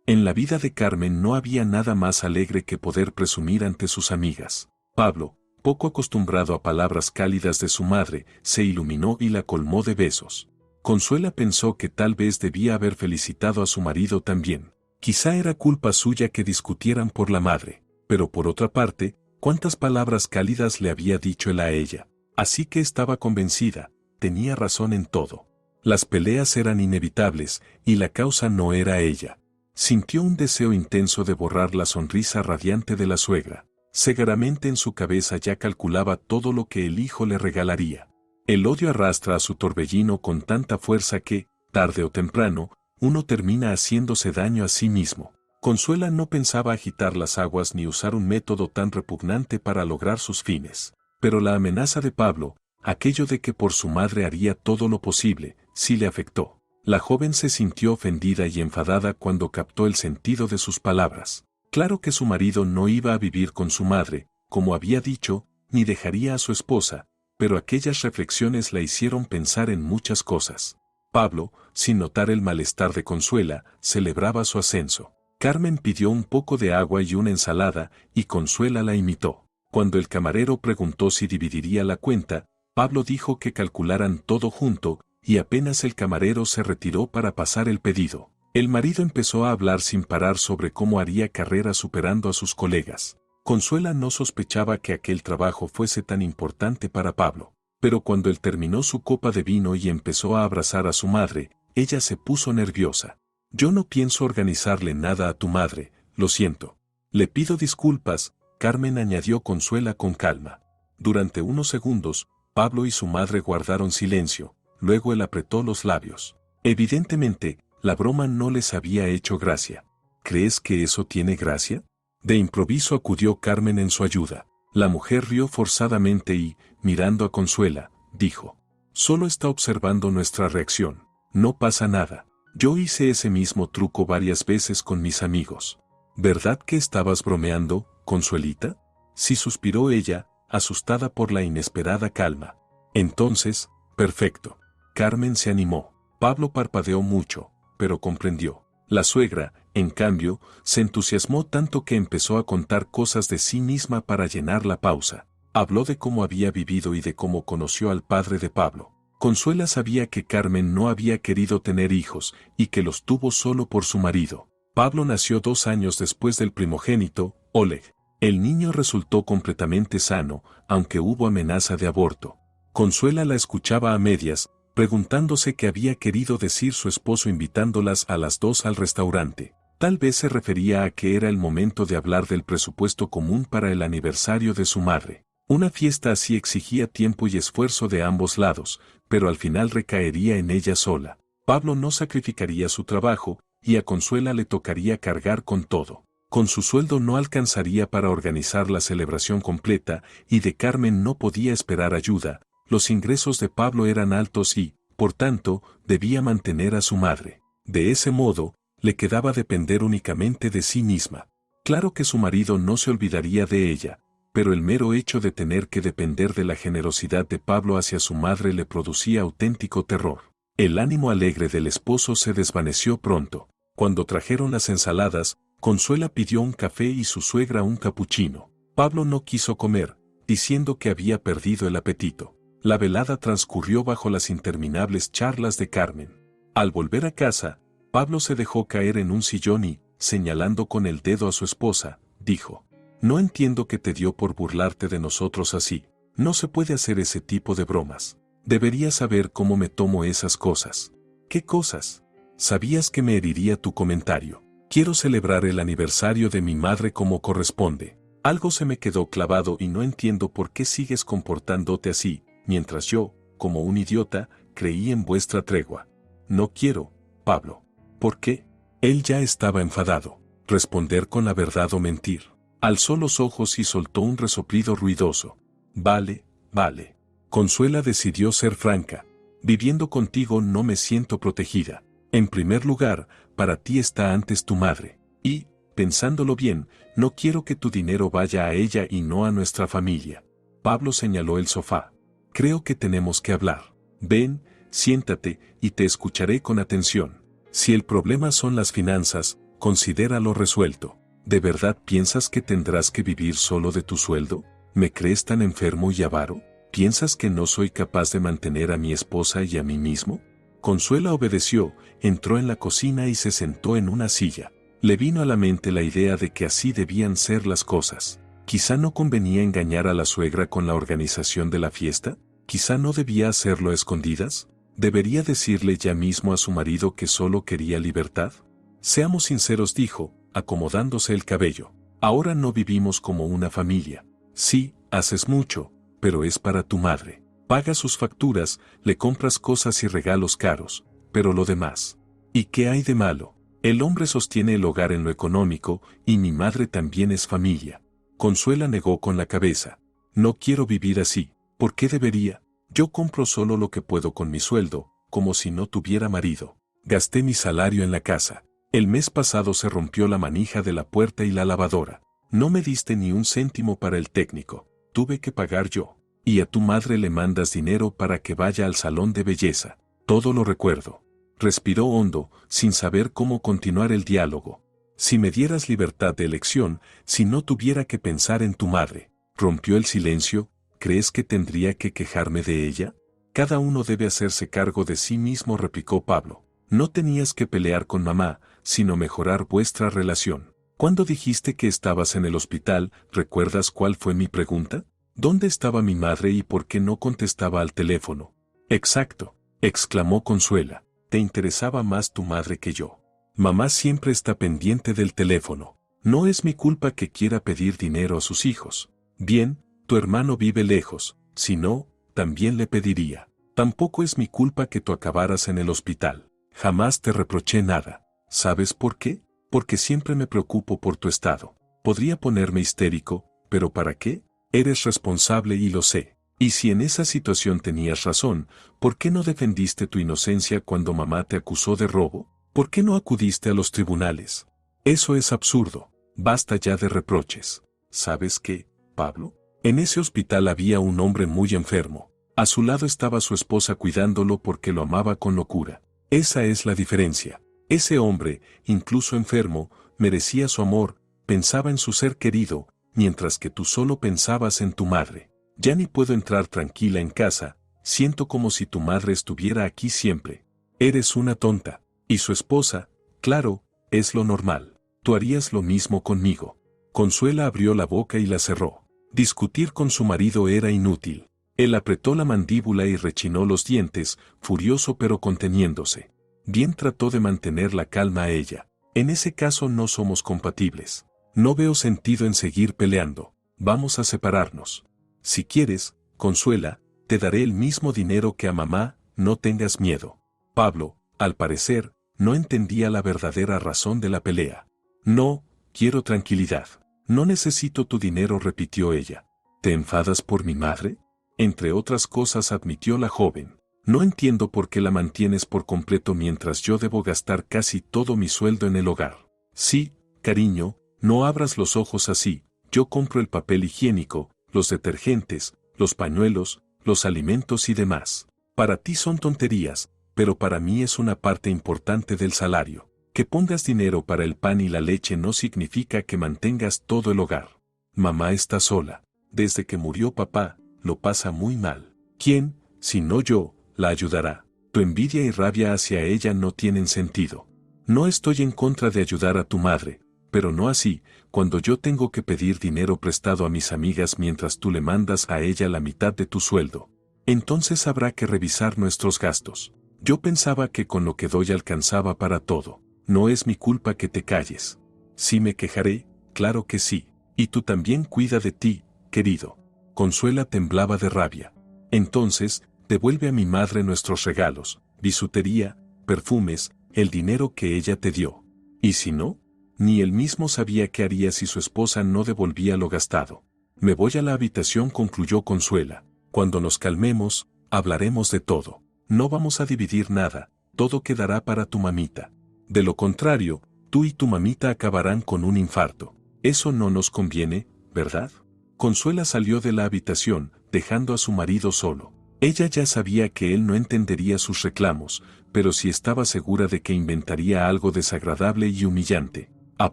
En la vida de Carmen no había nada más alegre que poder presumir ante sus amigas. Pablo, poco acostumbrado a palabras cálidas de su madre, se iluminó y la colmó de besos. Consuela pensó que tal vez debía haber felicitado a su marido también. Quizá era culpa suya que discutieran por la madre, pero por otra parte, ¿cuántas palabras cálidas le había dicho él a ella? Así que estaba convencida, tenía razón en todo. Las peleas eran inevitables, y la causa no era ella. Sintió un deseo intenso de borrar la sonrisa radiante de la suegra. Cegaramente en su cabeza ya calculaba todo lo que el hijo le regalaría. El odio arrastra a su torbellino con tanta fuerza que, tarde o temprano, uno termina haciéndose daño a sí mismo. Consuela no pensaba agitar las aguas ni usar un método tan repugnante para lograr sus fines. Pero la amenaza de Pablo, aquello de que por su madre haría todo lo posible, sí le afectó. La joven se sintió ofendida y enfadada cuando captó el sentido de sus palabras. Claro que su marido no iba a vivir con su madre, como había dicho, ni dejaría a su esposa, pero aquellas reflexiones la hicieron pensar en muchas cosas. Pablo, sin notar el malestar de Consuela, celebraba su ascenso. Carmen pidió un poco de agua y una ensalada, y Consuela la imitó. Cuando el camarero preguntó si dividiría la cuenta, Pablo dijo que calcularan todo junto, y apenas el camarero se retiró para pasar el pedido, el marido empezó a hablar sin parar sobre cómo haría carrera superando a sus colegas. Consuela no sospechaba que aquel trabajo fuese tan importante para Pablo, pero cuando él terminó su copa de vino y empezó a abrazar a su madre, ella se puso nerviosa. Yo no pienso organizarle nada a tu madre, lo siento. Le pido disculpas, Carmen añadió Consuela con calma. Durante unos segundos, Pablo y su madre guardaron silencio, luego él apretó los labios. Evidentemente, la broma no les había hecho gracia. ¿Crees que eso tiene gracia? De improviso acudió Carmen en su ayuda. La mujer rió forzadamente y, mirando a Consuela, dijo: solo está observando nuestra reacción. No pasa nada. Yo hice ese mismo truco varias veces con mis amigos. ¿Verdad que estabas bromeando, Consuelita? Sí, suspiró ella, asustada por la inesperada calma. Entonces, perfecto. Carmen se animó. Pablo parpadeó mucho, pero comprendió. La suegra, en cambio, se entusiasmó tanto que empezó a contar cosas de sí misma para llenar la pausa. Habló de cómo había vivido y de cómo conoció al padre de Pablo. Consuela sabía que Carmen no había querido tener hijos y que los tuvo solo por su marido. Pablo nació 2 años después del primogénito, Oleg. El niño resultó completamente sano, aunque hubo amenaza de aborto. Consuela la escuchaba a medias, preguntándose qué había querido decir su esposo invitándolas a las 2 al restaurante. Tal vez se refería a que era el momento de hablar del presupuesto común para el aniversario de su madre. Una fiesta así exigía tiempo y esfuerzo de ambos lados, pero al final recaería en ella sola. Pablo no sacrificaría su trabajo, y a Consuela le tocaría cargar con todo. Con su sueldo no alcanzaría para organizar la celebración completa, y de Carmen no podía esperar ayuda. Los ingresos de Pablo eran altos y, por tanto, debía mantener a su madre. De ese modo, le quedaba depender únicamente de sí misma. Claro que su marido no se olvidaría de ella, pero el mero hecho de tener que depender de la generosidad de Pablo hacia su madre le producía auténtico terror. El ánimo alegre del esposo se desvaneció pronto. Cuando trajeron las ensaladas, Consuela pidió un café y su suegra un capuchino. Pablo no quiso comer, diciendo que había perdido el apetito. La velada transcurrió bajo las interminables charlas de Carmen. Al volver a casa, Pablo se dejó caer en un sillón y, señalando con el dedo a su esposa, dijo: no entiendo qué te dio por burlarte de nosotros así. No se puede hacer ese tipo de bromas. Deberías saber cómo me tomo esas cosas. ¿Qué cosas? Sabías que me heriría tu comentario. Quiero celebrar el aniversario de mi madre como corresponde. Algo se me quedó clavado y no entiendo por qué sigues comportándote así, mientras yo, como un idiota, creí en vuestra tregua. No quiero, Pablo. ¿Por qué? Él ya estaba enfadado. Responder con la verdad o mentir. Alzó los ojos y soltó un resoplido ruidoso. Vale, vale. Consuela decidió ser franca. Viviendo contigo no me siento protegida. En primer lugar, para ti está antes tu madre. Y, pensándolo bien, no quiero que tu dinero vaya a ella y no a nuestra familia. Pablo señaló el sofá. Creo que tenemos que hablar. Ven, siéntate, y te escucharé con atención. Si el problema son las finanzas, considéralo resuelto. ¿De verdad piensas que tendrás que vivir solo de tu sueldo? ¿Me crees tan enfermo y avaro? ¿Piensas que no soy capaz de mantener a mi esposa y a mí mismo? Consuela obedeció, entró en la cocina y se sentó en una silla. Le vino a la mente la idea de que así debían ser las cosas. Quizá no convenía engañar a la suegra con la organización de la fiesta. Quizá no debía hacerlo a escondidas. ¿Debería decirle ya mismo a su marido que solo quería libertad? Seamos sinceros, dijo, acomodándose el cabello. Ahora no vivimos como una familia. Sí, haces mucho, pero es para tu madre. Pagas sus facturas, le compras cosas y regalos caros, pero lo demás. ¿Y qué hay de malo? El hombre sostiene el hogar en lo económico, y mi madre también es familia. Consuela negó con la cabeza. No quiero vivir así. ¿Por qué debería? Yo compro solo lo que puedo con mi sueldo, como si no tuviera marido. Gasté mi salario en la casa. El mes pasado se rompió la manija de la puerta y la lavadora. No me diste ni un céntimo para el técnico. Tuve que pagar yo. Y a tu madre le mandas dinero para que vaya al salón de belleza. Todo lo recuerdo. Respiró hondo, sin saber cómo continuar el diálogo. Si me dieras libertad de elección, si no tuviera que pensar en tu madre. Rompió el silencio. ¿Crees que tendría que quejarme de ella? Cada uno debe hacerse cargo de sí mismo, replicó Pablo. No tenías que pelear con mamá, sino mejorar vuestra relación. Cuando dijiste que estabas en el hospital, ¿recuerdas cuál fue mi pregunta? ¿Dónde estaba mi madre y por qué no contestaba al teléfono? Exacto, exclamó Consuela. Te interesaba más tu madre que yo. Mamá siempre está pendiente del teléfono. No es mi culpa que quiera pedir dinero a sus hijos. Bien, tu hermano vive lejos, si no, también le pediría. Tampoco es mi culpa que tú acabaras en el hospital. Jamás te reproché nada. ¿Sabes por qué? Porque siempre me preocupo por tu estado. Podría ponerme histérico, pero ¿para qué? Eres responsable y lo sé. Y si en esa situación tenías razón, ¿por qué no defendiste tu inocencia cuando mamá te acusó de robo? ¿Por qué no acudiste a los tribunales? Eso es absurdo. Basta ya de reproches. ¿Sabes qué, Pablo? En ese hospital había un hombre muy enfermo. A su lado estaba su esposa cuidándolo porque lo amaba con locura. Esa es la diferencia. Ese hombre, incluso enfermo, merecía su amor, pensaba en su ser querido, mientras que tú solo pensabas en tu madre. Ya ni puedo entrar tranquila en casa, siento como si tu madre estuviera aquí siempre. Eres una tonta. Y su esposa, claro, es lo normal. Tú harías lo mismo conmigo. Consuela abrió la boca y la cerró. Discutir con su marido era inútil. Él apretó la mandíbula y rechinó los dientes, furioso pero conteniéndose. Bien trató de mantener la calma a ella. En ese caso no somos compatibles. No veo sentido en seguir peleando. Vamos a separarnos. Si quieres, Consuela, te daré el mismo dinero que a mamá, no tengas miedo. Pablo, al parecer, no entendía la verdadera razón de la pelea. No, quiero tranquilidad. No necesito tu dinero, repitió ella. ¿Te enfadas por mi madre? Entre otras cosas, admitió la joven. No entiendo por qué la mantienes por completo mientras yo debo gastar casi todo mi sueldo en el hogar. Sí, cariño, no abras los ojos así. Yo compro el papel higiénico, los detergentes, los pañuelos, los alimentos y demás. Para ti son tonterías, pero para mí es una parte importante del salario. Que pongas dinero para el pan y la leche no significa que mantengas todo el hogar. Mamá está sola. Desde que murió papá, lo pasa muy mal. ¿Quién, si no yo, la ayudará? Tu envidia y rabia hacia ella no tienen sentido. No estoy en contra de ayudar a tu madre, pero no así, cuando yo tengo que pedir dinero prestado a mis amigas mientras tú le mandas a ella la mitad de tu sueldo. Entonces habrá que revisar nuestros gastos. Yo pensaba que con lo que doy alcanzaba para todo. No es mi culpa que te calles. Sí me quejaré, claro que sí. Y tú también cuida de ti, querido. Consuela temblaba de rabia. Entonces, devuelve a mi madre nuestros regalos, bisutería, perfumes, el dinero que ella te dio. ¿Y si no? Ni él mismo sabía qué haría si su esposa no devolvía lo gastado. Me voy a la habitación, concluyó Consuela. Cuando nos calmemos, hablaremos de todo. No vamos a dividir nada, todo quedará para tu mamita. De lo contrario, tú y tu mamita acabarán con un infarto. Eso no nos conviene, ¿verdad? Consuela salió de la habitación, dejando a su marido solo. Ella ya sabía que él no entendería sus reclamos, pero sí estaba segura de que inventaría algo desagradable y humillante. A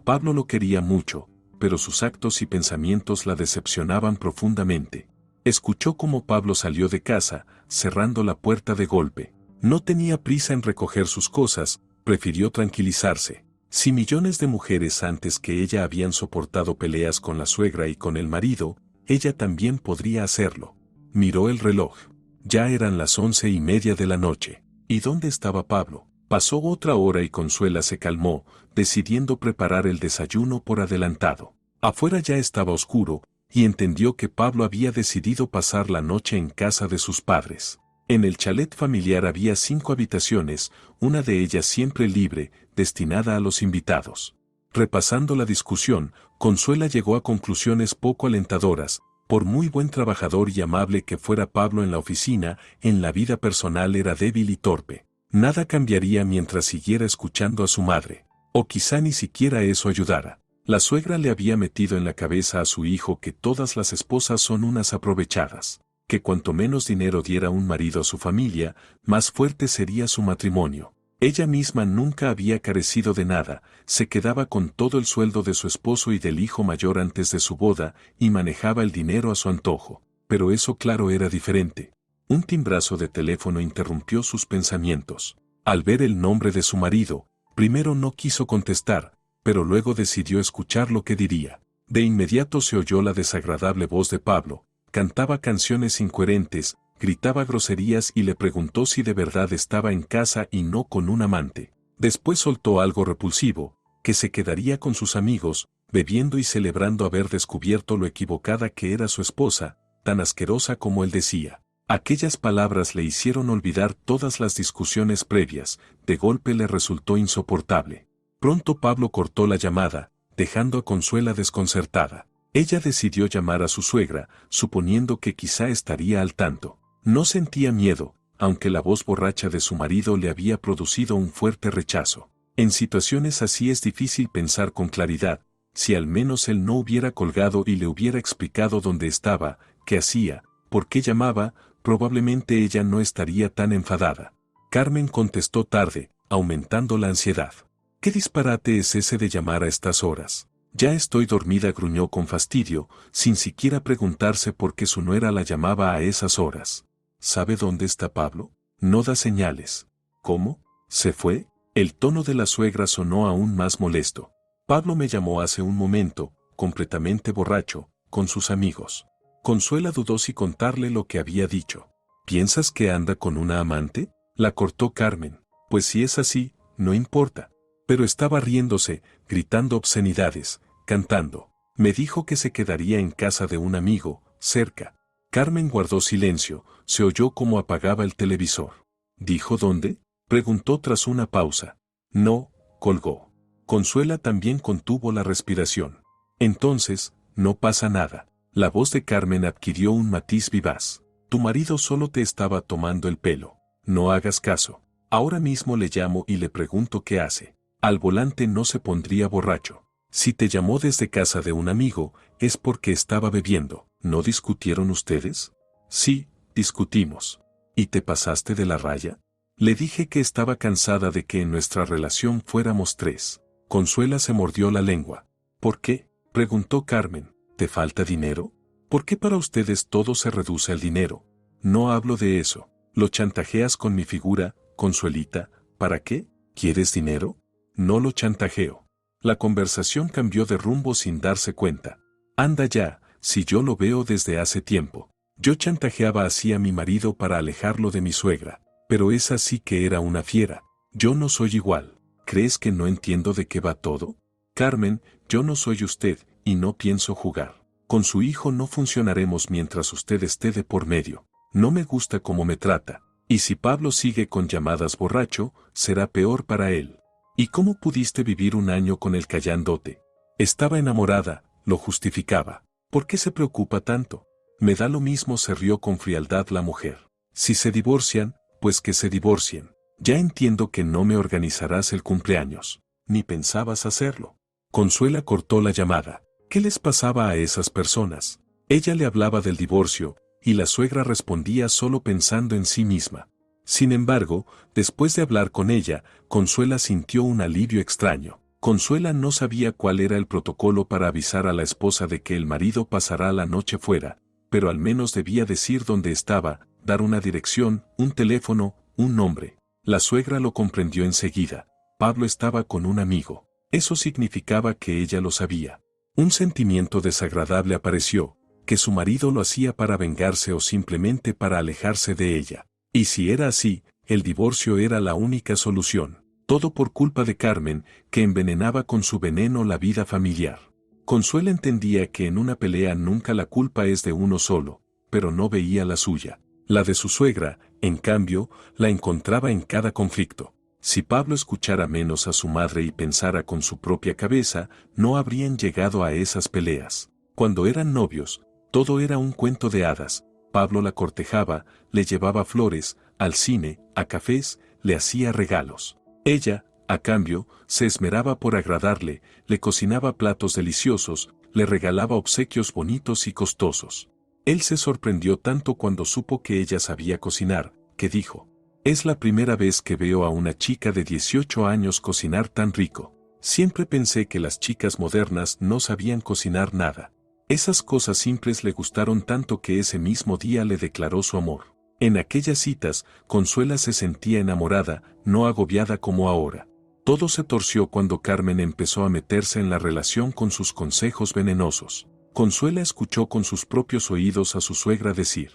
Pablo lo quería mucho, pero sus actos y pensamientos la decepcionaban profundamente. Escuchó cómo Pablo salió de casa, cerrando la puerta de golpe. No tenía prisa en recoger sus cosas, prefirió tranquilizarse. Si millones de mujeres antes que ella habían soportado peleas con la suegra y con el marido, ella también podría hacerlo. Miró el reloj. Ya eran las 11:30 de la noche. ¿Y dónde estaba Pablo? Pasó otra hora y Consuela se calmó, decidiendo preparar el desayuno por adelantado. Afuera ya estaba oscuro, y entendió que Pablo había decidido pasar la noche en casa de sus padres. En el chalet familiar había 5 habitaciones, una de ellas siempre libre, destinada a los invitados. Repasando la discusión, Consuela llegó a conclusiones poco alentadoras. Por muy buen trabajador y amable que fuera Pablo en la oficina, en la vida personal era débil y torpe. Nada cambiaría mientras siguiera escuchando a su madre. O quizá ni siquiera eso ayudara. La suegra le había metido en la cabeza a su hijo que todas las esposas son unas aprovechadas, que cuanto menos dinero diera un marido a su familia, más fuerte sería su matrimonio. Ella misma nunca había carecido de nada, se quedaba con todo el sueldo de su esposo y del hijo mayor antes de su boda, y manejaba el dinero a su antojo. Pero eso claro era diferente. Un timbrazo de teléfono interrumpió sus pensamientos. Al ver el nombre de su marido, primero no quiso contestar, pero luego decidió escuchar lo que diría. De inmediato se oyó la desagradable voz de Pablo, cantaba canciones incoherentes, gritaba groserías y le preguntó si de verdad estaba en casa y no con un amante. Después soltó algo repulsivo, que se quedaría con sus amigos, bebiendo y celebrando haber descubierto lo equivocada que era su esposa, tan asquerosa como él decía. Aquellas palabras le hicieron olvidar todas las discusiones previas, de golpe le resultó insoportable. Pronto Pablo cortó la llamada, dejando a Consuela desconcertada. Ella decidió llamar a su suegra, suponiendo que quizá estaría al tanto. No sentía miedo, aunque la voz borracha de su marido le había producido un fuerte rechazo. En situaciones así es difícil pensar con claridad. Si al menos él no hubiera colgado y le hubiera explicado dónde estaba, qué hacía, por qué llamaba, probablemente ella no estaría tan enfadada. Carmen contestó tarde, aumentando la ansiedad. ¿Qué disparate es ese de llamar a estas horas? Ya estoy dormida, gruñó con fastidio, sin siquiera preguntarse por qué su nuera la llamaba a esas horas. ¿Sabe dónde está Pablo? No da señales. ¿Cómo? ¿Se fue? El tono de la suegra sonó aún más molesto. Pablo me llamó hace un momento, completamente borracho, con sus amigos. Consuela dudó si contarle lo que había dicho. ¿Piensas que anda con una amante? La cortó Carmen. Pues si es así, no importa. Pero estaba riéndose, gritando obscenidades, cantando. Me dijo que se quedaría en casa de un amigo, cerca. Carmen guardó silencio, se oyó cómo apagaba el televisor. ¿Dijo dónde? Preguntó tras una pausa. No, colgó. Consuela también contuvo la respiración. Entonces, no pasa nada. La voz de Carmen adquirió un matiz vivaz. Tu marido solo te estaba tomando el pelo. No hagas caso. Ahora mismo le llamo y le pregunto qué hace. Al volante no se pondría borracho. Si te llamó desde casa de un amigo, es porque estaba bebiendo. ¿No discutieron ustedes? Sí, discutimos. ¿Y te pasaste de la raya? Le dije que estaba cansada de que en nuestra relación fuéramos 3. Consuela se mordió la lengua. ¿Por qué? Preguntó Carmen. ¿Te falta dinero? ¿Por qué para ustedes todo se reduce al dinero? No hablo de eso. Lo chantajeas con mi figura, Consuelita. ¿Para qué? ¿Quieres dinero? No lo chantajeo. La conversación cambió de rumbo sin darse cuenta. Anda ya, si yo lo veo desde hace tiempo. Yo chantajeaba así a mi marido para alejarlo de mi suegra, pero esa sí que era una fiera. Yo no soy igual. ¿Crees que no entiendo de qué va todo? Carmen, yo no soy usted, y no pienso jugar. Con su hijo no funcionaremos mientras usted esté de por medio. No me gusta cómo me trata. Y si Pablo sigue con llamadas borracho, será peor para él. ¿Y cómo pudiste vivir un año con él callándote? Estaba enamorada, lo justificaba. ¿Por qué se preocupa tanto? Me da lo mismo, se rió con frialdad la mujer. Si se divorcian, pues que se divorcien. Ya entiendo que no me organizarás el cumpleaños. Ni pensabas hacerlo. Consuela cortó la llamada. ¿Qué les pasaba a esas personas? Ella le hablaba del divorcio, y la suegra respondía solo pensando en sí misma. Sin embargo, después de hablar con ella, Consuela sintió un alivio extraño. Consuela no sabía cuál era el protocolo para avisar a la esposa de que el marido pasará la noche fuera, pero al menos debía decir dónde estaba, dar una dirección, un teléfono, un nombre. La suegra lo comprendió enseguida. Pablo estaba con un amigo. Eso significaba que ella lo sabía. Un sentimiento desagradable apareció, que su marido lo hacía para vengarse o simplemente para alejarse de ella. Y si era así, el divorcio era la única solución. Todo por culpa de Carmen, que envenenaba con su veneno la vida familiar. Consuela entendía que en una pelea nunca la culpa es de uno solo, pero no veía la suya. La de su suegra, en cambio, la encontraba en cada conflicto. Si Pablo escuchara menos a su madre y pensara con su propia cabeza, no habrían llegado a esas peleas. Cuando eran novios, todo era un cuento de hadas. Pablo la cortejaba, le llevaba flores, al cine, a cafés, le hacía regalos. Ella, a cambio, se esmeraba por agradarle, le cocinaba platos deliciosos, le regalaba obsequios bonitos y costosos. Él se sorprendió tanto cuando supo que ella sabía cocinar, que dijo: «Es la primera vez que veo a una chica de 18 años cocinar tan rico. Siempre pensé que las chicas modernas no sabían cocinar nada». Esas cosas simples le gustaron tanto que ese mismo día le declaró su amor. En aquellas citas, Consuela se sentía enamorada, no agobiada como ahora. Todo se torció cuando Carmen empezó a meterse en la relación con sus consejos venenosos. Consuela escuchó con sus propios oídos a su suegra decir: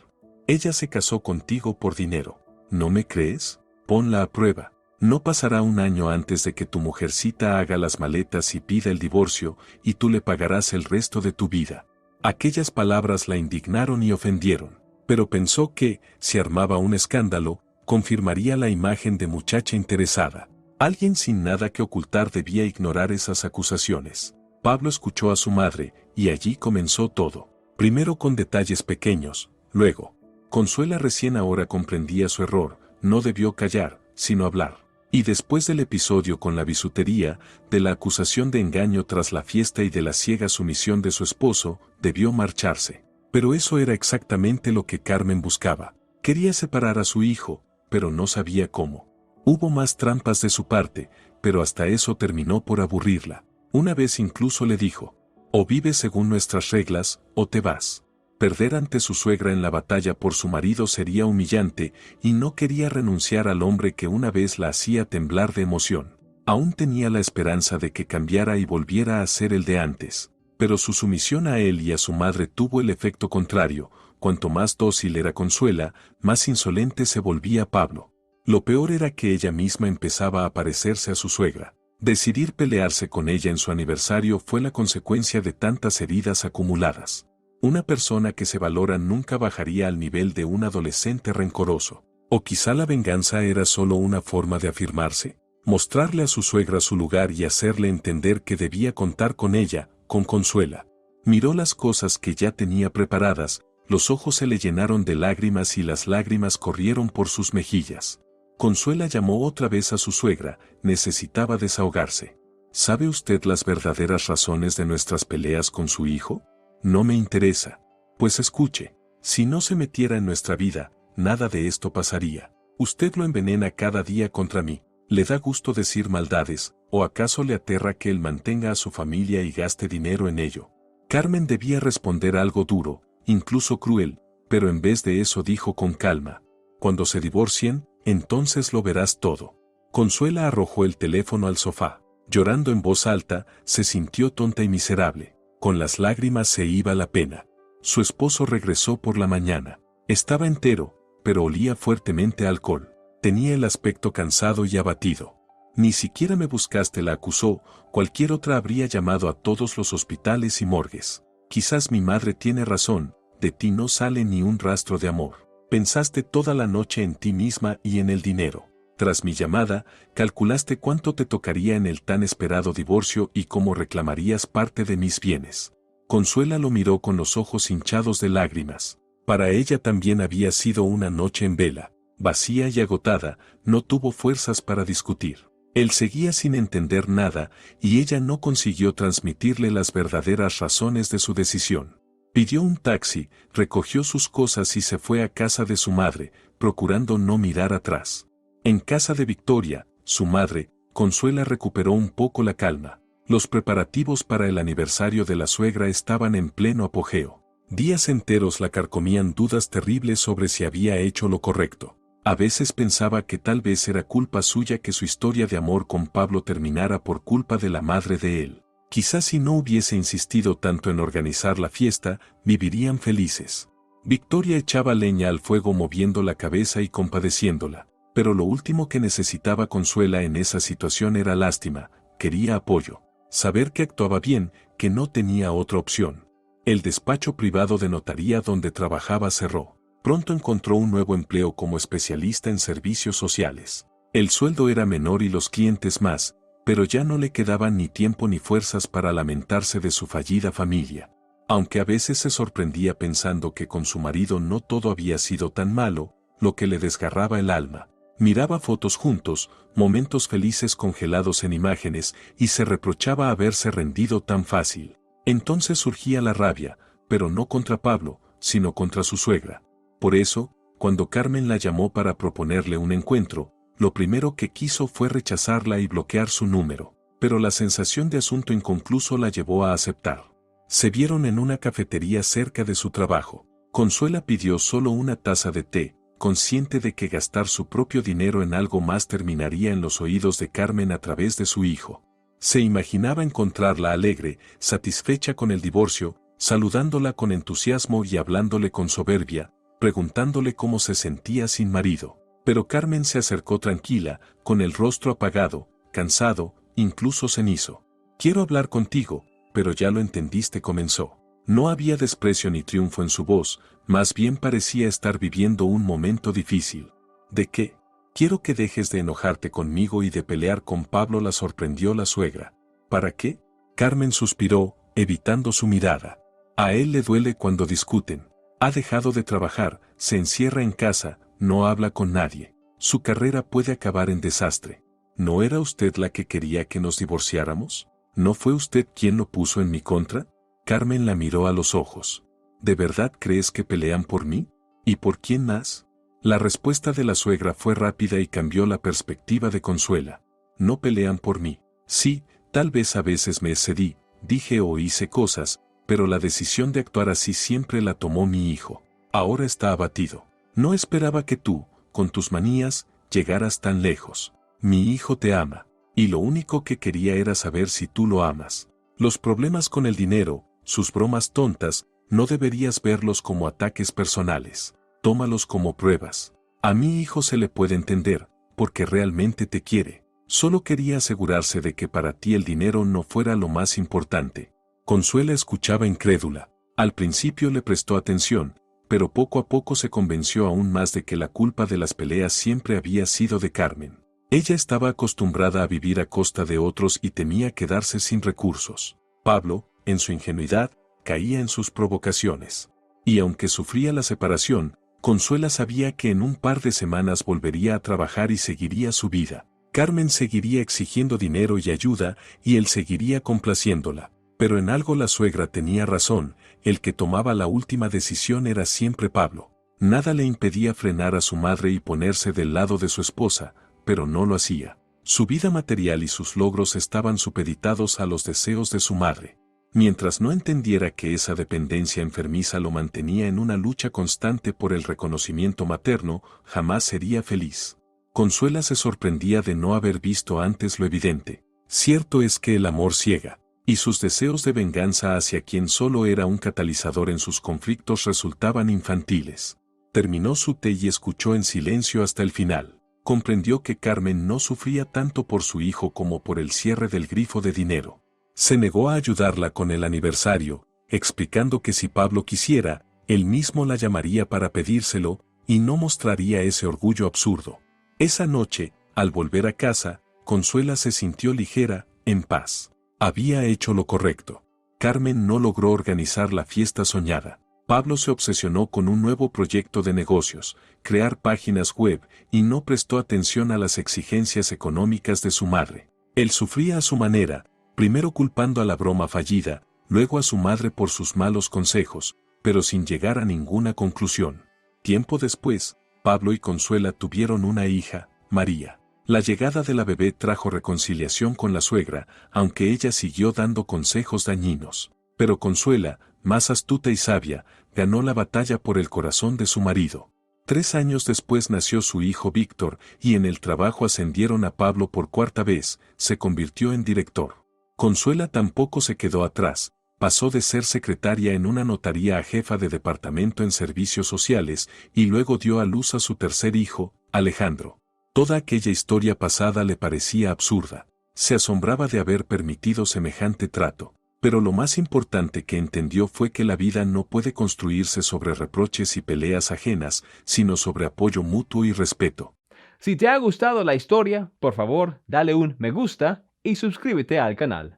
«Ella se casó contigo por dinero. ¿No me crees? Ponla a prueba. No pasará un año antes de que tu mujercita haga las maletas y pida el divorcio, y tú le pagarás el resto de tu vida». Aquellas palabras la indignaron y ofendieron, pero pensó que, si armaba un escándalo, confirmaría la imagen de muchacha interesada. Alguien sin nada que ocultar debía ignorar esas acusaciones. Pablo escuchó a su madre, y allí comenzó todo. Primero con detalles pequeños, luego. Consuela recién ahora comprendía su error, no debió callar, sino hablar. Y después del episodio con la bisutería, de la acusación de engaño tras la fiesta y de la ciega sumisión de su esposo, debió marcharse. Pero eso era exactamente lo que Carmen buscaba. Quería separar a su hijo, pero no sabía cómo. Hubo más trampas de su parte, pero hasta eso terminó por aburrirla. Una vez incluso le dijo: «O vives según nuestras reglas, o te vas». Perder ante su suegra en la batalla por su marido sería humillante, y no quería renunciar al hombre que una vez la hacía temblar de emoción. Aún tenía la esperanza de que cambiara y volviera a ser el de antes. Pero su sumisión a él y a su madre tuvo el efecto contrario. Cuanto más dócil era Consuela, más insolente se volvía Pablo. Lo peor era que ella misma empezaba a parecerse a su suegra. Decidir pelearse con ella en su aniversario fue la consecuencia de tantas heridas acumuladas. Una persona que se valora nunca bajaría al nivel de un adolescente rencoroso. O quizá la venganza era solo una forma de afirmarse, mostrarle a su suegra su lugar y hacerle entender que debía contar con ella, con Consuela. Miró las cosas que ya tenía preparadas, los ojos se le llenaron de lágrimas y las lágrimas corrieron por sus mejillas. Consuela llamó otra vez a su suegra, necesitaba desahogarse. ¿Sabe usted las verdaderas razones de nuestras peleas con su hijo? No me interesa. Pues escuche, si no se metiera en nuestra vida, nada de esto pasaría. Usted lo envenena cada día contra mí, le da gusto decir maldades, ¿o acaso le aterra que él mantenga a su familia y gaste dinero en ello? Carmen debía responder algo duro, incluso cruel, pero en vez de eso dijo con calma: «Cuando se divorcien, entonces lo verás todo». Consuela arrojó el teléfono al sofá. Llorando en voz alta, se sintió tonta y miserable. Con las lágrimas se iba la pena. Su esposo regresó por la mañana. Estaba entero, pero olía fuertemente a alcohol. Tenía el aspecto cansado y abatido. «Ni siquiera me buscaste», la acusó, «cualquier otra habría llamado a todos los hospitales y morgues. Quizás mi madre tiene razón, de ti no sale ni un rastro de amor. Pensaste toda la noche en ti misma y en el dinero. Tras mi llamada, calculaste cuánto te tocaría en el tan esperado divorcio y cómo reclamarías parte de mis bienes». Consuela lo miró con los ojos hinchados de lágrimas. Para ella también había sido una noche en vela. Vacía y agotada, no tuvo fuerzas para discutir. Él seguía sin entender nada, y ella no consiguió transmitirle las verdaderas razones de su decisión. Pidió un taxi, recogió sus cosas y se fue a casa de su madre, procurando no mirar atrás. En casa de Victoria, su madre, Consuela recuperó un poco la calma. Los preparativos para el aniversario de la suegra estaban en pleno apogeo. Días enteros la carcomían dudas terribles sobre si había hecho lo correcto. A veces pensaba que tal vez era culpa suya que su historia de amor con Pablo terminara por culpa de la madre de él. Quizás si no hubiese insistido tanto en organizar la fiesta, vivirían felices. Victoria echaba leña al fuego moviendo la cabeza y compadeciéndola. Pero lo último que necesitaba Consuela en esa situación era lástima, quería apoyo. saber que actuaba bien, que no tenía otra opción. El despacho privado de notaría donde trabajaba cerró. Pronto encontró un nuevo empleo como especialista en servicios sociales. El sueldo era menor y los clientes más, pero ya no le quedaban ni tiempo ni fuerzas para lamentarse de su fallida familia. Aunque a veces se sorprendía pensando que con su marido no todo había sido tan malo, lo que le desgarraba el alma. Miraba fotos juntos, momentos felices congelados en imágenes, y se reprochaba haberse rendido tan fácil. Entonces surgía la rabia, pero no contra Pablo, sino contra su suegra. Por eso, cuando Carmen la llamó para proponerle un encuentro, lo primero que quiso fue rechazarla y bloquear su número, pero la sensación de asunto inconcluso la llevó a aceptar. Se vieron en una cafetería cerca de su trabajo. Consuela pidió solo una taza de té, consciente de que gastar su propio dinero en algo más terminaría en los oídos de Carmen a través de su hijo. Se imaginaba encontrarla alegre, satisfecha con el divorcio, saludándola con entusiasmo y hablándole con soberbia, preguntándole cómo se sentía sin marido. Pero Carmen se acercó tranquila, con el rostro apagado, cansado, incluso cenizo. «Quiero hablar contigo, pero ya lo entendiste», comenzó. No había desprecio ni triunfo en su voz, más bien parecía estar viviendo un momento difícil. ¿De qué? «Quiero que dejes de enojarte conmigo y de pelear con Pablo», la sorprendió la suegra. «¿Para qué?». Carmen suspiró, evitando su mirada. A él le duele cuando discuten. Ha dejado de trabajar, se encierra en casa, no habla con nadie. Su carrera puede acabar en desastre. ¿No era usted la que quería que nos divorciáramos? ¿No fue usted quien lo puso en mi contra? Carmen la miró a los ojos. ¿De verdad crees que pelean por mí? ¿Y por quién más? La respuesta de la suegra fue rápida y cambió la perspectiva de Consuela. No pelean por mí. Sí, tal vez a veces me excedí, dije o hice cosas, pero la decisión de actuar así siempre la tomó mi hijo. Ahora está abatido. No esperaba que tú, con tus manías, llegaras tan lejos. Mi hijo te ama, y lo único que quería era saber si tú lo amas. Los problemas con el dinero, sus bromas tontas, no deberías verlos como ataques personales. Tómalos como pruebas. A mi hijo se le puede entender, porque realmente te quiere. Solo quería asegurarse de que para ti el dinero no fuera lo más importante. Consuela escuchaba incrédula. Al principio le prestó atención, pero poco a poco se convenció aún más de que la culpa de las peleas siempre había sido de Carmen. Ella estaba acostumbrada a vivir a costa de otros y temía quedarse sin recursos. Pablo, en su ingenuidad, caía en sus provocaciones. Y aunque sufría la separación, Consuela sabía que en un par de semanas volvería a trabajar y seguiría su vida. Carmen seguiría exigiendo dinero y ayuda, y él seguiría complaciéndola. Pero en algo la suegra tenía razón, el que tomaba la última decisión era siempre Pablo. Nada le impedía frenar a su madre y ponerse del lado de su esposa, pero no lo hacía. Su vida material y sus logros estaban supeditados a los deseos de su madre. Mientras no entendiera que esa dependencia enfermiza lo mantenía en una lucha constante por el reconocimiento materno, jamás sería feliz. Consuela se sorprendía de no haber visto antes lo evidente. Cierto es que el amor ciega, y sus deseos de venganza hacia quien solo era un catalizador en sus conflictos resultaban infantiles. Terminó su té y escuchó en silencio hasta el final. Comprendió que Carmen no sufría tanto por su hijo como por el cierre del grifo de dinero. Se negó a ayudarla con el aniversario, explicando que si Pablo quisiera, él mismo la llamaría para pedírselo, y no mostraría ese orgullo absurdo. Esa noche, al volver a casa, Consuela se sintió ligera, en paz. Había hecho lo correcto. Carmen no logró organizar la fiesta soñada. Pablo se obsesionó con un nuevo proyecto de negocios, crear páginas web, y no prestó atención a las exigencias económicas de su madre. Él sufría a su manera, primero culpando a la broma fallida, luego a su madre por sus malos consejos, pero sin llegar a ninguna conclusión. Tiempo después, Pablo y Consuela tuvieron una hija, María. La llegada de la bebé trajo reconciliación con la suegra, aunque ella siguió dando consejos dañinos. Pero Consuela, más astuta y sabia, ganó la batalla por el corazón de su marido. 3 años después nació su hijo Víctor, y en el trabajo ascendieron a Pablo por 4ª vez, se convirtió en director. Consuela tampoco se quedó atrás, pasó de ser secretaria en una notaría a jefa de departamento en servicios sociales, y luego dio a luz a su tercer hijo, Alejandro. Toda aquella historia pasada le parecía absurda. Se asombraba de haber permitido semejante trato, pero lo más importante que entendió fue que la vida no puede construirse sobre reproches y peleas ajenas, sino sobre apoyo mutuo y respeto. Si te ha gustado la historia, por favor, dale un me gusta y suscríbete al canal.